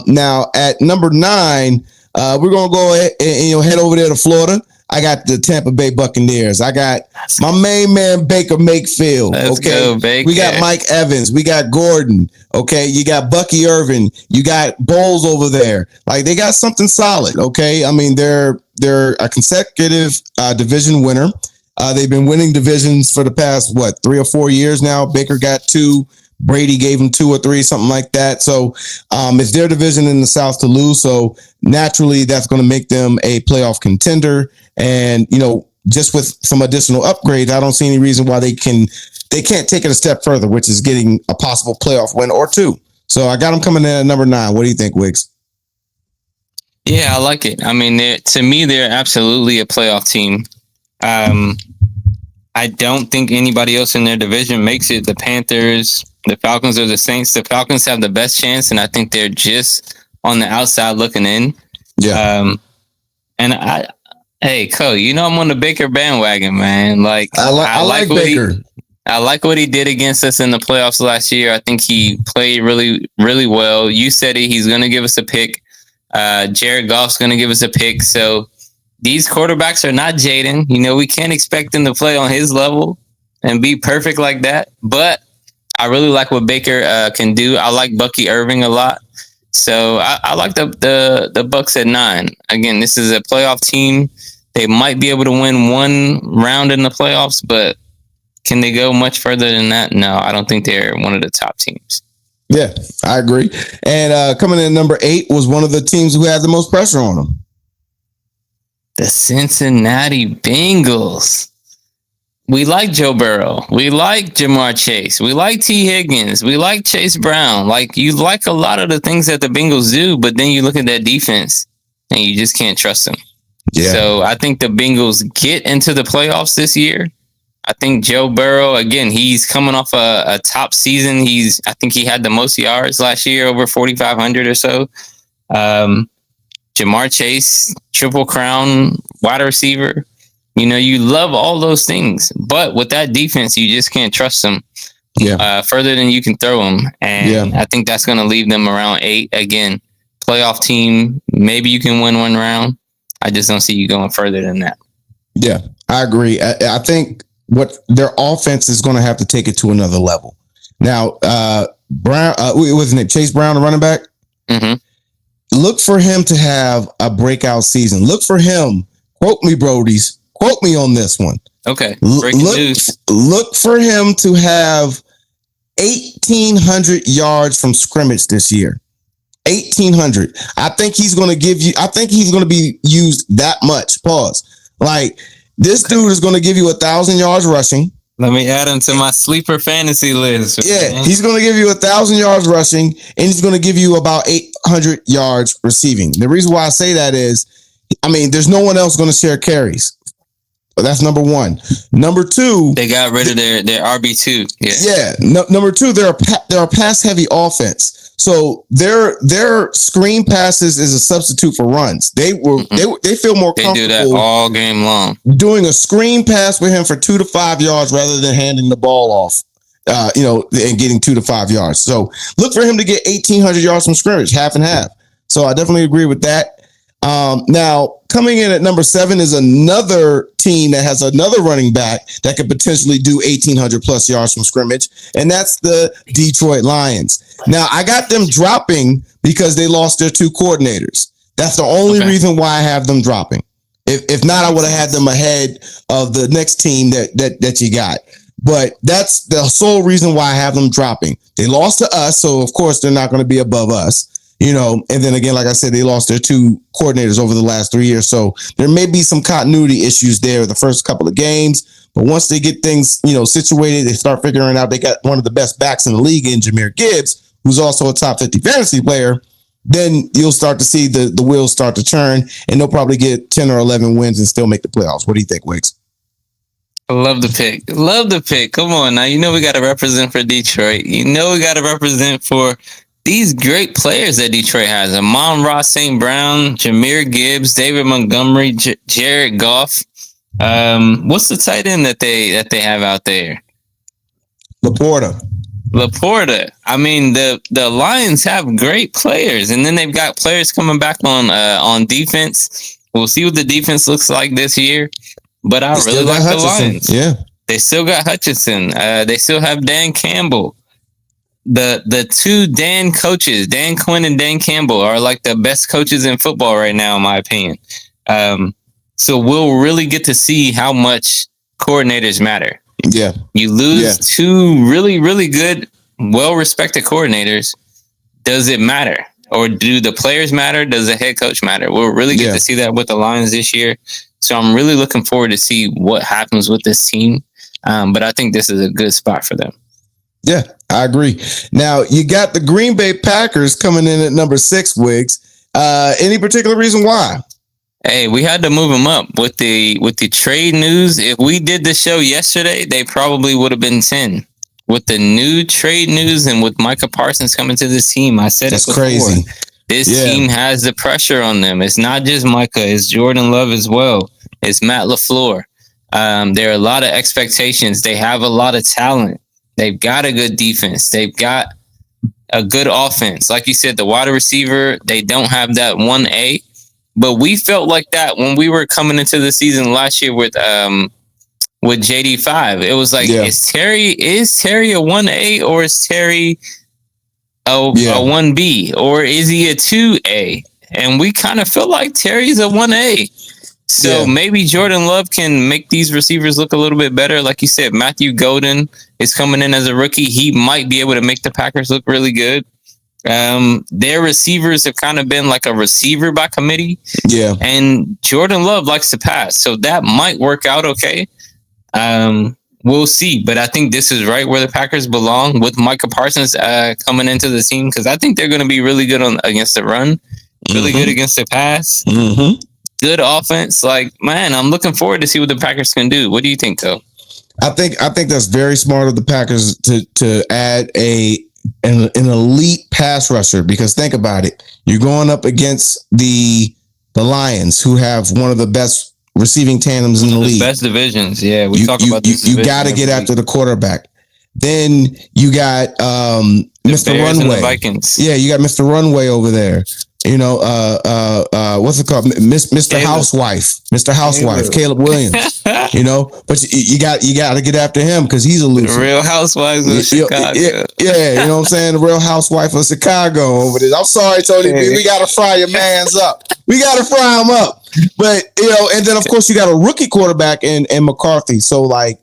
Now at number 9, we're gonna go ahead and head over there to Florida. I got the Tampa Bay Buccaneers. I got my main man, Baker Mayfield. Let's go, Baker. We got Mike Evans. We got Gordon. Okay. You got Bucky Irvin. You got Bowles over there. Like, they got something solid. Okay. I mean, they're a consecutive division winner. They've been winning divisions for the past, 3 or 4 years now. Baker got 2. Brady gave him 2 or 3, something like that. So it's their division in the South to lose. So naturally, that's going to make them a playoff contender. And, just with some additional upgrades, I don't see any reason why they can't take it a step further, which is getting a possible playoff win or 2. So I got them coming in at number 9. What do you think, Wiggs? Yeah, I like it. I mean, to me, they're absolutely a playoff team. I don't think anybody else in their division makes it. The Panthers, the Falcons, or the Saints. The Falcons have the best chance, and I think they're just on the outside looking in. Yeah. Hey, Co, I'm on the Baker bandwagon, man. Like, I like Baker. I like what he did against us in the playoffs last year. I think he played really, really well. You said it. He's going to give us a pick. Jared Goff's going to give us a pick. So these quarterbacks are not Jaden. We can't expect him to play on his level and be perfect like that. But I really like what Baker can do. I like Bucky Irving a lot. So I like the Bucks at 9. Again, this is a playoff team. They might be able to win 1 round in the playoffs, but can they go much further than that? No, I don't think they're one of the top teams. Yeah, I agree. And coming in at number 8 was one of the teams who had the most pressure on them. The Cincinnati Bengals. we like Joe Burrow. We like Jamar Chase. We like T. Higgins. We like Chase Brown. Like, you like a lot of the things that the Bengals do, but then you look at that defense and you just can't trust them. Yeah. So I think the Bengals get into the playoffs this year. I think Joe Burrow, again, he's coming off a top season. I think he had the most yards last year, over 4,500 or so. Jamar Chase, Triple Crown wide receiver. You know, you love all those things, but with that defense, you just can't trust them further than you can throw them. And I think that's going to leave them around 8. Again, playoff team, maybe you can win one round. I just don't see you going further than that. Yeah, I agree. I think what their offense is going to have to take it to another level. Now, Brown, what's his name? Chase Brown, the running back. Mm-hmm. Look for him to have a breakout season. Look for him. Quote me, Brodies. Quote me on this one. Okay. Breaking news. Look for him to have 1,800 yards from scrimmage this year. 1,800. I think he's going to be used that much. Pause. Like, this dude is going to give you 1,000 yards rushing. Let me add him to my sleeper fantasy list. Yeah, he's going to give you 1,000 yards rushing, and he's going to give you about 800 yards receiving. The reason why I say that is, I mean, there's no one else going to share carries. But that's number one. Number two, they got rid of their RB2. Number two, they're a pass heavy offense. So their screen passes is a substitute for runs. They feel more comfortable. They do that all game long. Doing a screen pass with him for 2 to 5 yards rather than handing the ball off. And getting 2 to 5 yards. So look for him to get 1,800 yards from scrimmage, half and half. So I definitely agree with that. Now, coming in at number 7 is another team that has another running back that could potentially do 1,800 plus yards from scrimmage, and that's the Detroit Lions. Now, I got them dropping because they lost their 2 coordinators. That's the only reason why I have them dropping. If not, I would have had them ahead of the next team that you got. But that's the sole reason why I have them dropping. They lost to us, so of course they're not going to be above us. And then again, like I said, they lost their 2 coordinators over the last 3 years. So there may be some continuity issues there the first couple of games. But once they get things, situated, they start figuring out they got one of the best backs in the league in Jahmyr Gibbs, who's also a top 50 fantasy player. Then you'll start to see the wheels start to turn, and they'll probably get 10 or 11 wins and still make the playoffs. What do you think, Wiggs? I love the pick. Come on now. We got to represent for Detroit. We got to represent for these great players that Detroit has: Amon-Ra St. Brown, Jahmyr Gibbs, David Montgomery, Jared Goff. What's the tight end that they have out there? Laporta. I mean, the Lions have great players, and then they've got players coming back on defense. We'll see what the defense looks like this year. But I really like the Lions. Yeah, they still got Hutchinson. They still have Dan Campbell. The 2 Dan coaches, Dan Quinn and Dan Campbell, are like the best coaches in football right now, in my opinion. So we'll really get to see how much coordinators matter. Yeah. You lose 2 really, really good, well-respected coordinators. Does it matter? Or do the players matter? Does the head coach matter? We'll really get to see that with the Lions this year. So I'm really looking forward to see what happens with this team. But I think this is a good spot for them. Yeah, I agree. Now, you got the Green Bay Packers coming in at number 6, Wiggs. Any particular reason why? Hey, we had to move them up with the trade news. If we did the show yesterday, they probably would have been 10. With the new trade news and with Micah Parsons coming to this team, I said that's it before. Crazy. This team has the pressure on them. It's not just Micah, it's Jordan Love as well. It's Matt LaFleur. There are a lot of expectations. They have a lot of talent. They've got a good defense. They've got a good offense. Like you said, the wide receiver, they don't have that 1A. But we felt like that when we were coming into the season last year with JD5. It was like, is Terry a 1A or is Terry a 1B? Or is he a 2A? And we kind of feel like Terry's a 1A. So maybe Jordan Love can make these receivers look a little bit better. Like you said, Matthew Golden is coming in as a rookie. He might be able to make the Packers look really good. Their receivers have kind of been like a receiver by committee. And Jordan Love likes to pass. So that might work out okay. we'll see. But I think this is right where the Packers belong with Micah Parsons coming into the team, because I think they're going to be really good against the run, really good against the pass, good offense. Like, man, I'm looking forward to see what the Packers can do. What do you think, though? I think that's very smart of the Packers to add an elite pass rusher, because think about it. You're going up against the Lions, who have one of the best receiving tandems in the league. Best divisions. Yeah, we talk about this. You got to get after the quarterback. Then you got Mr. Bears Runway. and the Vikings. Yeah, you got Mr. Runway over there. You know, what's it called? Mr. Housewife. Mr. Housewife, Caleb Williams. You know, but you got to get after him because he's a loser. The Real Housewives of Chicago. Yeah, you know what I'm saying? The Real Housewife of Chicago over there. I'm sorry, Tony. We got to fry your mans up. We got to fry him up. But, you know, and then of course you got a rookie quarterback in McCarthy. So, like,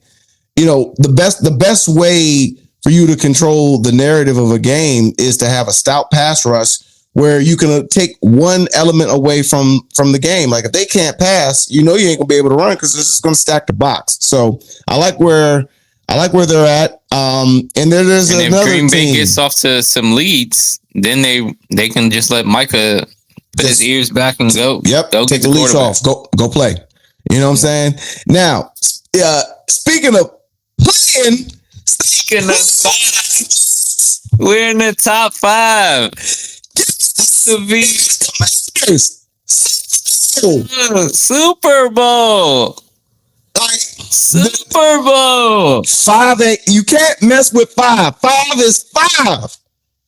you know, the best way for you to control the narrative of a game is to have a stout pass rush where you can take one element away from the game. Like, if they can't pass, you know you ain't gonna be able to run because it's just gonna stack the box. So I like where they're at. And there's and another if Green Bay team gets off to some leads, then they can just let Micah put his ears back and go. Yep. Go take get the leash off. Go play. You know what I'm saying? Now, speaking of playing. Speaking of five, we're in the top 5. Super Bowl. Super Bowl. 5. You can't mess with 5. 5 is 5.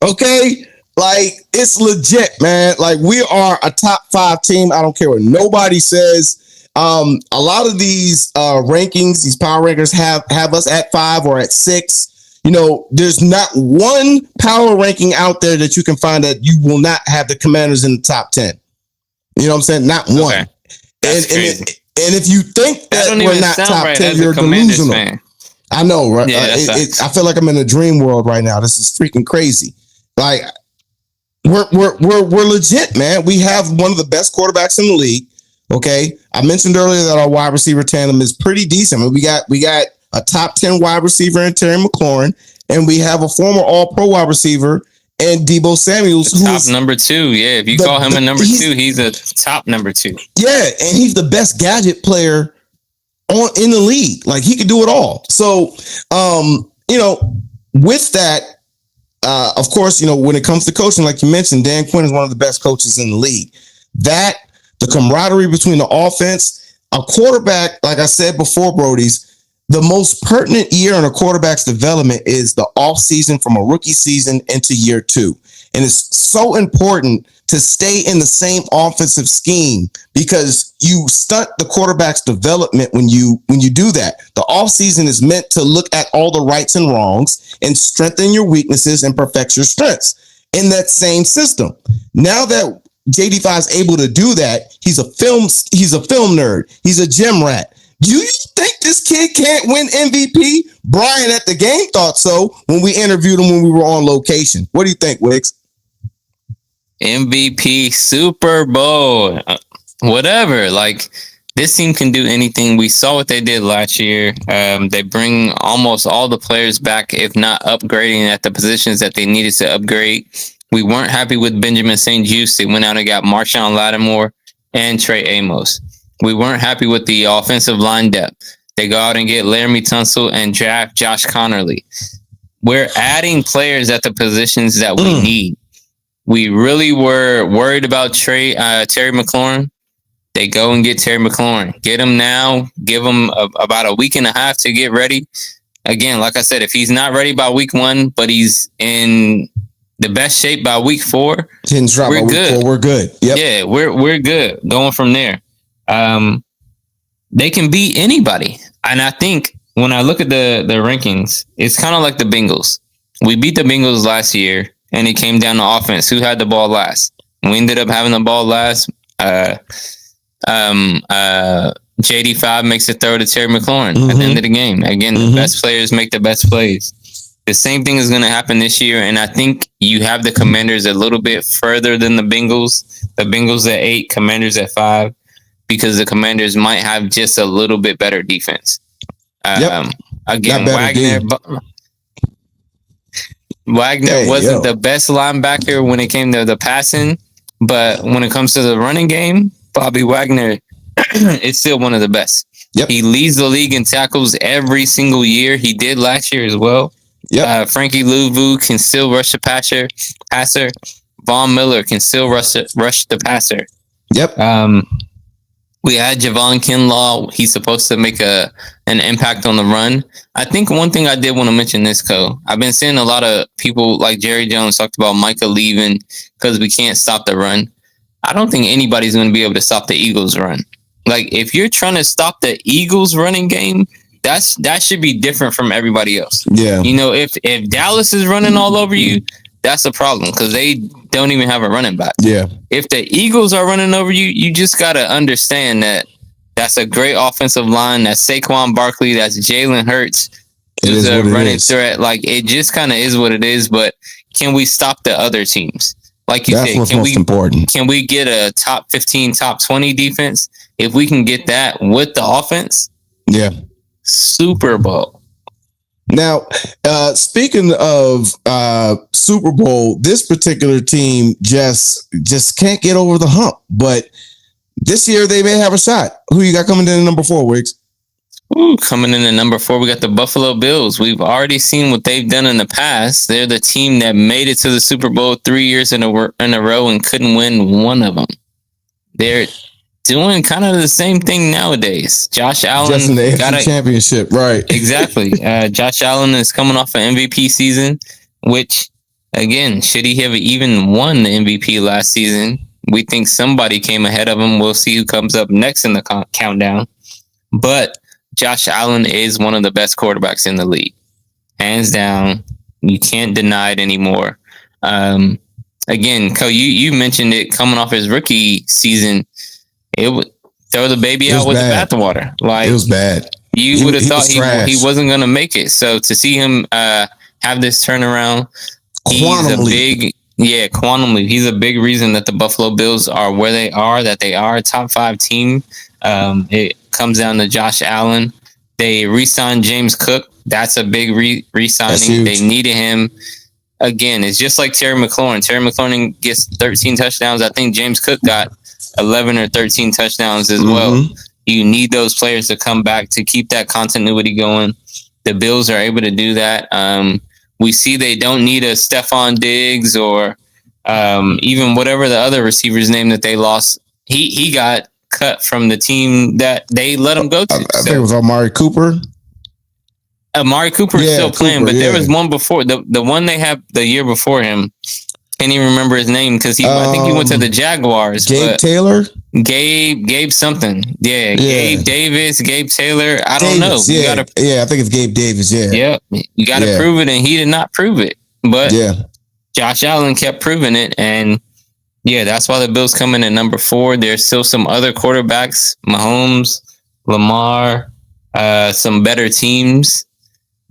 Okay? Like, it's legit, man. Like, we are a top 5 team. I don't care what nobody says. A lot of these rankings, these power rankers have us at 5 or at 6. You know, there's not one power ranking out there that you can find that you will not have the Commanders in the top 10. You know what I'm saying? Not one. Okay. And if you think that we're not top right 10, you're delusional. Fan. I know, right? Yeah, I feel like I'm in a dream world right now. This is freaking crazy. Like, we're legit, man. We have one of the best quarterbacks in the league. Okay, I mentioned earlier that our wide receiver tandem is pretty decent. I mean, we got a top 10 wide receiver in Terry McLaurin, and we have a former All-Pro wide receiver and Deebo Samuels, who's top number 2. Yeah, if you call him a number 2, he's a top number 2. Yeah, and he's the best gadget player in the league. Like, he could do it all. So, you know, with that, of course, you know, when it comes to coaching, like you mentioned, Dan Quinn is one of the best coaches in the league. That, the camaraderie between the offense, a quarterback, like I said before, Brodies, the most pertinent year in a quarterback's development is the off season from a rookie season into year 2. And it's so important to stay in the same offensive scheme because you stunt the quarterback's development when you do that. The off season is meant to look at all the rights and wrongs and strengthen your weaknesses and perfect your strengths in that same system. Now that JD5 is able to do that, he's a film nerd. He's a gym rat. Do you think this kid can't win MVP? Brian at the game thought so when we interviewed him when we were on location. What do you think, Wiggs? MVP, Super Bowl, whatever. Like, this team can do anything. We saw what they did last year. They bring almost all the players back, if not upgrading at the positions that they needed to upgrade. We weren't happy with Benjamin St. Juste. They went out and got Marshawn Lattimore and Trey Amos. We weren't happy with the offensive line depth. They go out and get Laramie Tunsil and draft Josh Connerly. We're adding players at the positions that we need. We really were worried about Terry McLaurin. They go and get Terry McLaurin. Get him now. Give him about a week and a half to get ready. Again, like I said, if he's not ready by week 1, but he's in the best shape by week 4, we're good. We're good. Yep. Yeah, we're good. Going from there. They can beat anybody. And I think when I look at the rankings, it's kind of like the Bengals. We beat the Bengals last year, and it came down to offense. Who had the ball last? We ended up having the ball last. JD5 makes a throw to Terry McLaurin at the end of the game. Again, the best players make the best plays. The same thing is going to happen this year, and I think you have the Commanders a little bit further than the Bengals. The Bengals at 8, Commanders at 5. Because the Commanders might have just a little bit better defense. Again, Wagner wasn't the best linebacker when it came to the passing, but when it comes to the running game, Bobby Wagner is still one of the best. Yep. He leads the league in tackles every single year. He did last year as well. Yep. Frankie Louvu can still rush the passer. Von Miller can still rush the passer. Yep. We had Javon Kinlaw. He's supposed to make an impact on the run. I think one thing I did want to mention this, Co. I've been seeing a lot of people like Jerry Jones talked about Micah leaving because we can't stop the run. I don't think anybody's going to be able to stop the Eagles' run. Like, if you're trying to stop the Eagles' running game, that should be different from everybody else. Yeah. You know, if Dallas is running all over you, that's a problem because they don't even have a running back. Yeah. If the Eagles are running over you, you just got to understand that that's a great offensive line. That's Saquon Barkley. That's Jalen Hurts. Who's a running threat. Like, it just kind of is what it is. But can we stop the other teams? Like you said, can we get a top 15, top 20 defense? If we can get that with the offense, yeah, Super Bowl. Now, speaking of Super Bowl, this particular team just can't get over the hump. But this year they may have a shot. Who you got coming in at number 4, Wiggs? Ooh, coming in at number 4, we got the Buffalo Bills. We've already seen what they've done in the past. They're the team that made it to the Super Bowl 3 years in a row and couldn't win one of them. They're doing kind of the same thing nowadays. Josh Allen just in the AFC Championship, right? Exactly. Josh Allen is coming off an MVP season, which, again, should he have even won the MVP last season? We think somebody came ahead of him. We'll see who comes up next in the countdown. But Josh Allen is one of the best quarterbacks in the league. Hands down. You can't deny it anymore. Again, Co, you mentioned it coming off his rookie season. It would throw the baby out with the bathwater. Like, it was bad. You would have thought he wasn't going to make it. So to see him have this turnaround, he's a big quantum leap. He's a big reason that the Buffalo Bills are where they are. That they are a top 5 team. It comes down to Josh Allen. They re-signed James Cook. That's a big re-signing. They needed him. Again, it's just like Terry McLaurin. Terry McLaurin gets 13 touchdowns. I think James Cook got 11 or 13 touchdowns as well. You need those players to come back to keep that continuity going. The Bills are able to do that. We see they don't need a Stephon Diggs or even whatever the other receiver's name that they lost. He got cut from the team that they let him go to. I think it was Amari Cooper. Amari Cooper is still playing, but there was one before the one they had the year before him. Can't even remember his name because I think he went to the Jaguars. Gabe Taylor? Gabe something. Yeah, Gabe Davis, Gabe Taylor. I don't know. I think it's Gabe Davis. Yeah, you got to prove it, and he did not prove it. But Josh Allen kept proving it, and that's why the Bills come in at number 4. There's still some other quarterbacks, Mahomes, Lamar, some better teams,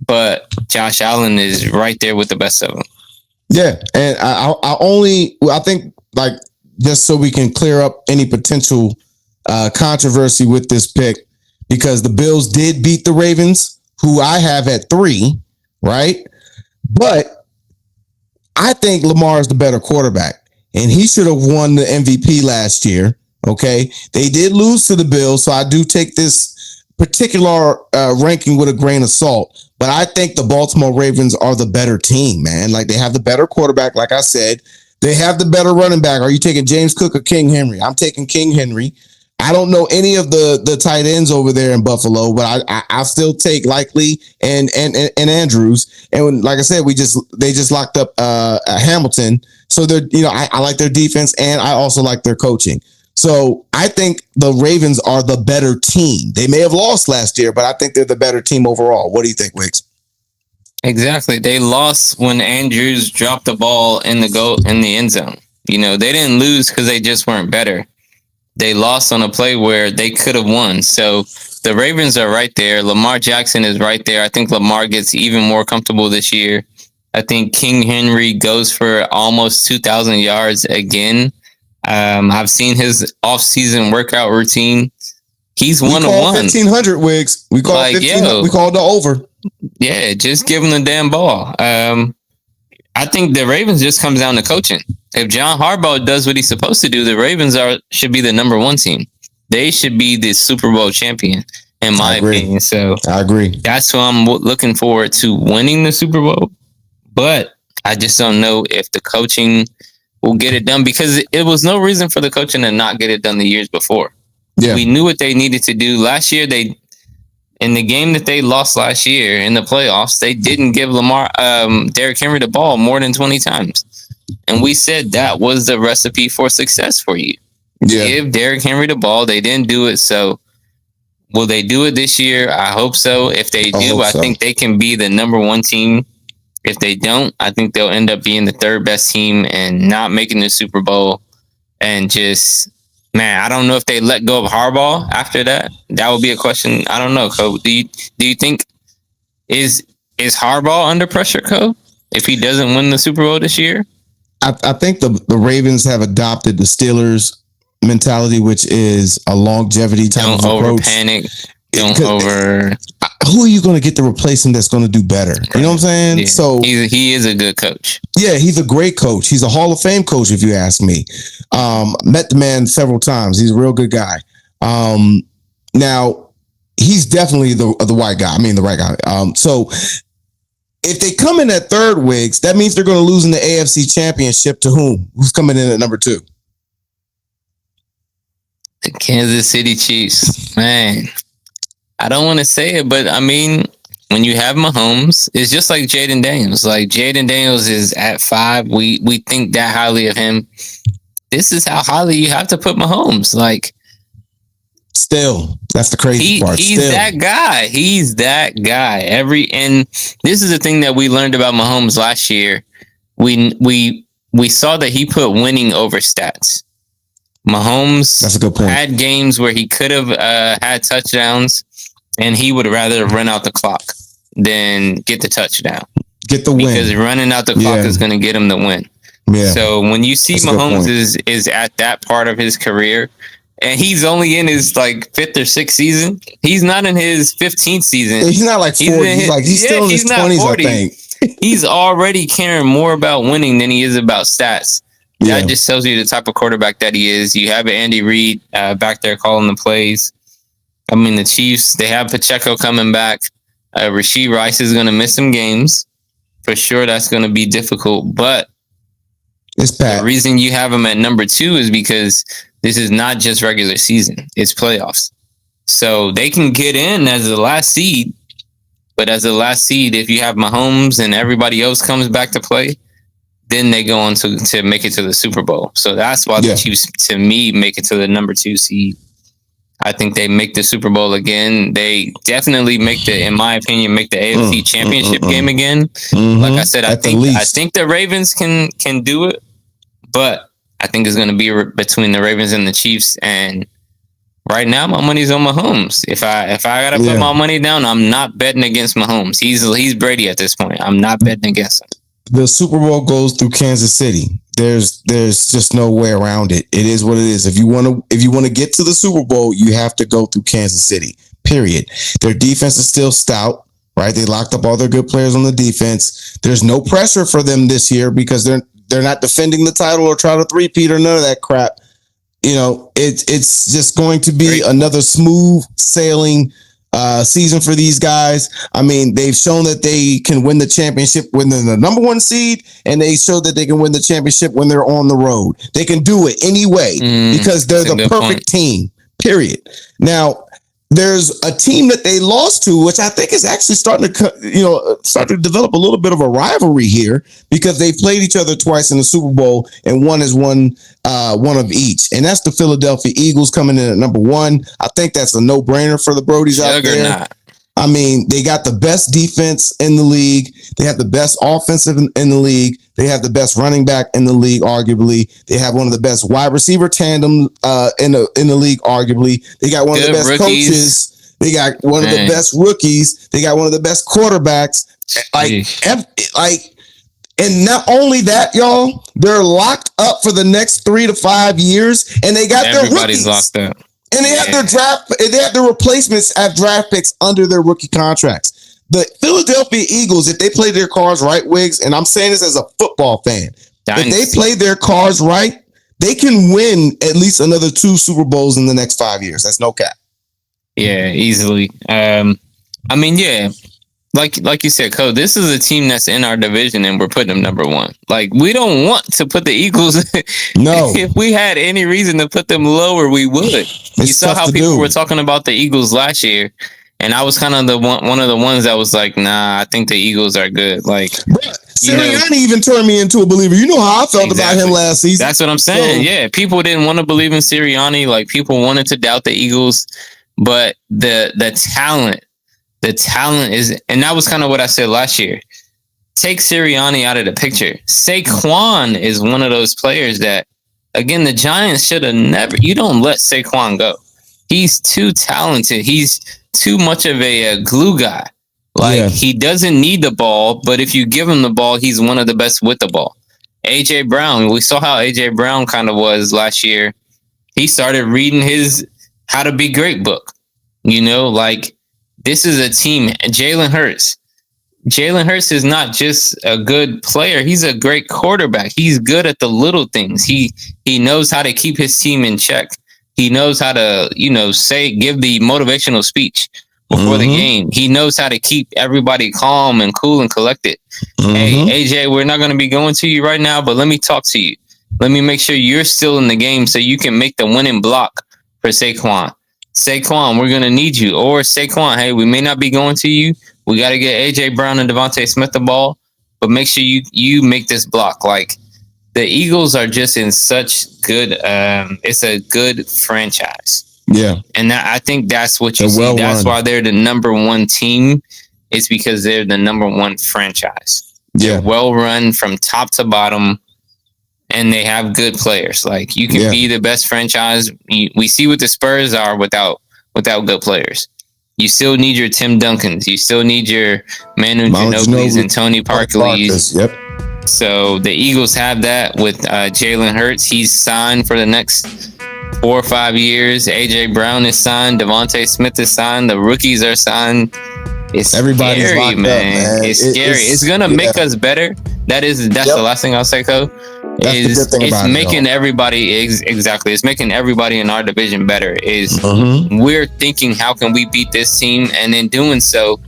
but Josh Allen is right there with the best of them. Yeah, and I think, like, just so we can clear up any potential controversy with this pick, because the Bills did beat the Ravens, who I have at 3, right? But I think Lamar is the better quarterback, and he should have won the MVP last year, okay? They did lose to the Bills, so I do take this particular ranking with a grain of salt. But I think the Baltimore Ravens are the better team, man. Like, they have the better quarterback, like I said. They have the better running back. Are you taking James Cook or King Henry? I'm taking King Henry. I don't know any of the tight ends over there in Buffalo, but I still take Likely and Andrews. And like I said, they just locked up Hamilton. So they're, I like their defense, and I also like their coaching. So I think the Ravens are the better team. They may have lost last year, but I think they're the better team overall. What do you think, Wiggs? Exactly. They lost when Andrews dropped the ball in the end zone. They didn't lose because they just weren't better. They lost on a play where they could have won. So the Ravens are right there. Lamar Jackson is right there. I think Lamar gets even more comfortable this year. I think King Henry goes for almost 2,000 yards again. I've seen his off-season workout routine. He's 1-1. 1,500, Wiggs. We called 15. We called the over. Yeah, just give them the damn ball. I think the Ravens just comes down to coaching. If John Harbaugh does what he's supposed to do, the Ravens should be the number one team. They should be the Super Bowl champion, in my opinion. So I agree. That's why I'm looking forward to winning the Super Bowl. But I just don't know if the coaching will get it done, because it was no reason for the coaching to not get it done the years before. Yeah. We knew what they needed to do. Last year, in the game that they lost last year in the playoffs, they didn't give Derrick Henry the ball more than 20 times. And we said that was the recipe for success for you. Yeah. Give Derrick Henry the ball. They didn't do it. So will they do it this year? I hope so. If they do, I think they can be the number one team. If they don't, I think they'll end up being the third best team and not making the Super Bowl. And just, man, I don't know if they let go of Harbaugh after that. That would be a question. I don't know, Cole. Do you think is Harbaugh under pressure, Cole, if he doesn't win the Super Bowl this year? I think the Ravens have adopted the Steelers mentality, which is a longevity type of approach. Don't over panic. Who are you going to get to replace him that's going to do better? You know what I'm saying? Yeah. So he is a good coach. Yeah, he's a great coach. He's a Hall of Fame coach, if you ask me. Met the man several times. He's a real good guy. Now he's definitely the white guy. I mean, the right guy. So if they come in at third, Wiggs, that means they're going to lose in the AFC Championship to whom? Who's coming in at number 2? The Kansas City Chiefs. Man, I don't want to say it, but I mean, when you have Mahomes, it's just like Jaden Daniels. Like, Jaden Daniels is at 5. We think that highly of him. This is how highly you have to put Mahomes. Like, still, that's the crazy part. He's that guy. He's that guy. And this is the thing that we learned about Mahomes last year. We saw that he put winning over stats. Mahomes, that's a good point, had games where he could have had touchdowns, and he would rather run out the clock than get the touchdown. Get the win. Because running out the clock is going to get him the win. Yeah. So when you see Mahomes is at that part of his career, and he's only in his like 5th or 6th season, he's not in his 15th season. He's not like 40. He's still in his 20s, I think. He's already caring more about winning than he is about stats. That just tells you the type of quarterback that he is. You have Andy Reid back there calling the plays. I mean, the Chiefs, they have Pacheco coming back. Rashee Rice is going to miss some games. For sure, that's going to be difficult. But the reason you have him at number 2 is because this is not just regular season. It's playoffs. So they can get in as the last seed. But as the last seed, if you have Mahomes and everybody else comes back to play, then they go on to make it to the Super Bowl. So that's why the Chiefs, to me, make it to the number 2 seed. I think they make the Super Bowl again. They definitely in my opinion, make the AFC Championship game again. Like I said, I think the Ravens can do it, but I think it's going to be between the Ravens and the Chiefs. And right now, my money's on Mahomes. If I got to put my money down, I'm not betting against Mahomes. He's Brady at this point. I'm not betting against him. The Super Bowl goes through Kansas City. There's just no way around it. It is what it is. If you want to get to the Super Bowl, you have to go through Kansas City. Period. Their defense is still stout, right? They locked up all their good players on the defense. There's no pressure for them this year because they're not defending the title or trying to three-peat or none of that crap. You know, it's just going to be another smooth sailing season for these guys. I mean, they've shown that they can win the championship when they're the number 1 seed, and they show that they can win the championship when they're on the road. They can do it anyway because they're the perfect team, period. Now, there's a team that they lost to, which I think is actually starting to develop a little bit of a rivalry here because they played each other twice in the Super Bowl, and one has won one of each, and that's the Philadelphia Eagles coming in at number 1. I think that's a no-brainer for the Brodies out there. I mean, they got the best defense in the league. They have the best offensive in the league. They have the best running back in the league, arguably. They have one of the best wide receiver tandem in the league, arguably. They got one of the best coaches. They got one of the best rookies. They got one of the best quarterbacks. And not only that, y'all, they're locked up for the next 3 to 5 years, and they got their rookies locked up. And they have their replacements at draft picks under their rookie contracts. the Philadelphia Eagles, if they play their cards right, Wiggs, and I'm saying this as a football fan, if they play their cards right, they can win at least another 2 Super Bowls in the next 5 years. That's no cap. Yeah, easily. I mean, yeah, like you said, Cole, this is a team that's in our division and we're putting them number 1. Like, we don't want to put the Eagles. No. If we had any reason to put them lower, we would. You saw how people were talking about the Eagles last year, and I was kind of one of the ones that was like, nah, I think the Eagles are good. Like, Sirianni even turned me into a believer. You know how I felt about him last season. That's what I'm saying. So, yeah, people didn't want to believe in Sirianni. Like, people wanted to doubt the Eagles, but the talent is, and that was kind of what I said last year. Take Sirianni out of the picture. Saquon is one of those players that, again, the Giants should have never. You don't let Saquon go. He's too talented. He's too much of a glue guy. Like, he doesn't need the ball, but if you give him the ball, he's one of the best with the ball. AJ Brown, we saw how AJ Brown kind of was last year. He started reading his How to Be Great book. You know, like, this is a team. Jalen Hurts is not just a good player. He's a great quarterback. He's good at the little things. He knows how to keep his team in check. He knows how to, give the motivational speech before the game. He knows how to keep everybody calm and cool and collected. Hey, AJ, we're not going to be going to you right now, but let me talk to you. Let me make sure you're still in the game so you can make the winning block for Saquon. Saquon, we're going to need you. Or Saquon, hey, we may not be going to you. We got to get AJ Brown and Devontae Smith the ball, but make sure you make this block. Like, the Eagles are just in such good, it's a good franchise. Yeah. And I think that's what you see. That's why they're the number 1 team. It's because they're the number 1 franchise. They're well run from top to bottom, and they have good players. Like, you can be the best franchise. We see what the Spurs are without good players. You still need your Tim Duncans. You still need your Manu Ginobili's and Tony Parker's. Yep. So the Eagles have that with Jalen Hurts. He's signed for the next 4 or 5 years. AJ Brown is signed. Devontae Smith is signed. The rookies are signed. It's everybody's scary, man. It's scary. It's gonna make us better. That's the last thing I'll say, Cole. It's making everybody exactly. It's making everybody in our division better. We're thinking, how can we beat this team? And in doing so,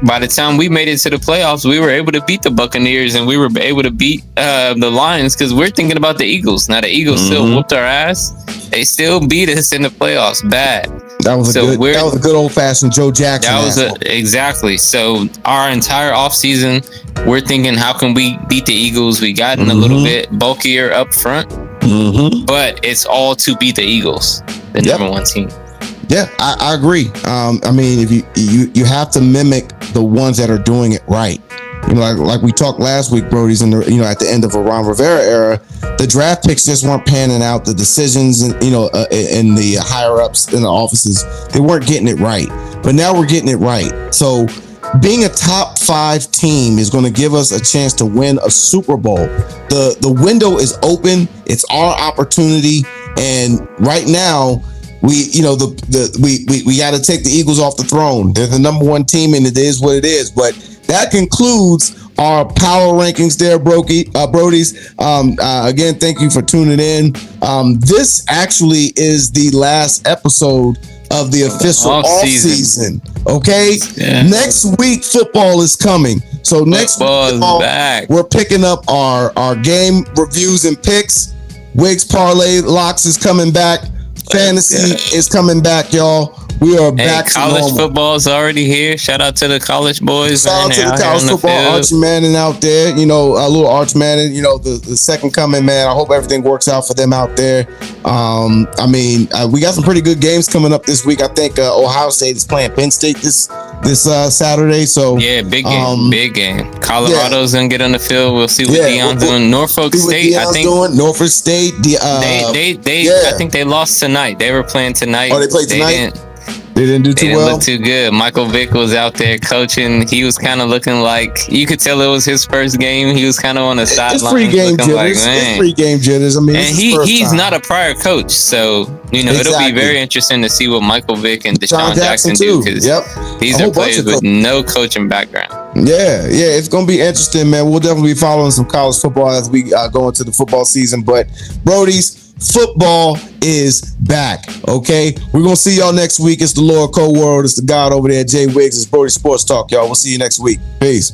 by the time we made it to the playoffs, we were able to beat the Buccaneers and we were able to beat the Lions because we're thinking about the Eagles. Now the Eagles still whooped our ass. They still beat us in the playoffs bad. That was a good old fashioned Joe Jackson. Exactly. So our entire offseason, we're thinking, how can we beat the Eagles? We got in a little bit bulkier up front, but it's all to beat the Eagles, the number 1 team. Yeah, I agree. I mean, if you have to mimic the ones that are doing it right. You know, like we talked last week, Brodies, in the at the end of a Ron Rivera era, the draft picks just weren't panning out. The decisions, and in the higher ups in the offices, they weren't getting it right. But now we're getting it right. So being a top 5 team is going to give us a chance to win a Super Bowl. The window is open. It's our opportunity, and right now, we got to take the Eagles off the throne. They're the number 1 team, and it is what it is. But that concludes our power rankings there, Brodies. Again, thank you for tuning in. This actually is the last episode of the official off season. Okay, next week football is coming. So next week we're picking up our game reviews and picks. Wiggs Parlay Locks is coming back. Fantasy is coming back, y'all. We are back. College football is already here. Shout out to the college boys. Shout out to the college football Arch Manning out there. A little Arch Manning. The second coming, man. I hope everything works out for them out there. We got some pretty good games coming up this week. I think Ohio State is playing Penn State this Saturday. So big game. Colorado's gonna get on the field. We'll see what Deion's doing. Norfolk State, I think. Norfolk State. I think they lost tonight. They were playing tonight. Oh, they played tonight. They didn't do too well. Look too good. Michael Vick was out there coaching. He was kind of looking like, you could tell it was his first game. He was kind of on the sideline. It's pre-game jitters. It's pre-game jitters. I mean, and he's not a prior coach, so it'll be very interesting to see what Michael Vick and Deshaun Jackson do, because these are players with no coaching background. Yeah, it's gonna be interesting, man. We'll definitely be following some college football as we go into the football season. But Brodies, football is back. Okay, we're gonna see y'all next week. It's the Lord Cole World. It's the God over there, Jay Wiggs. It's Brody Sports Talk, y'all. We'll see you next week. Peace.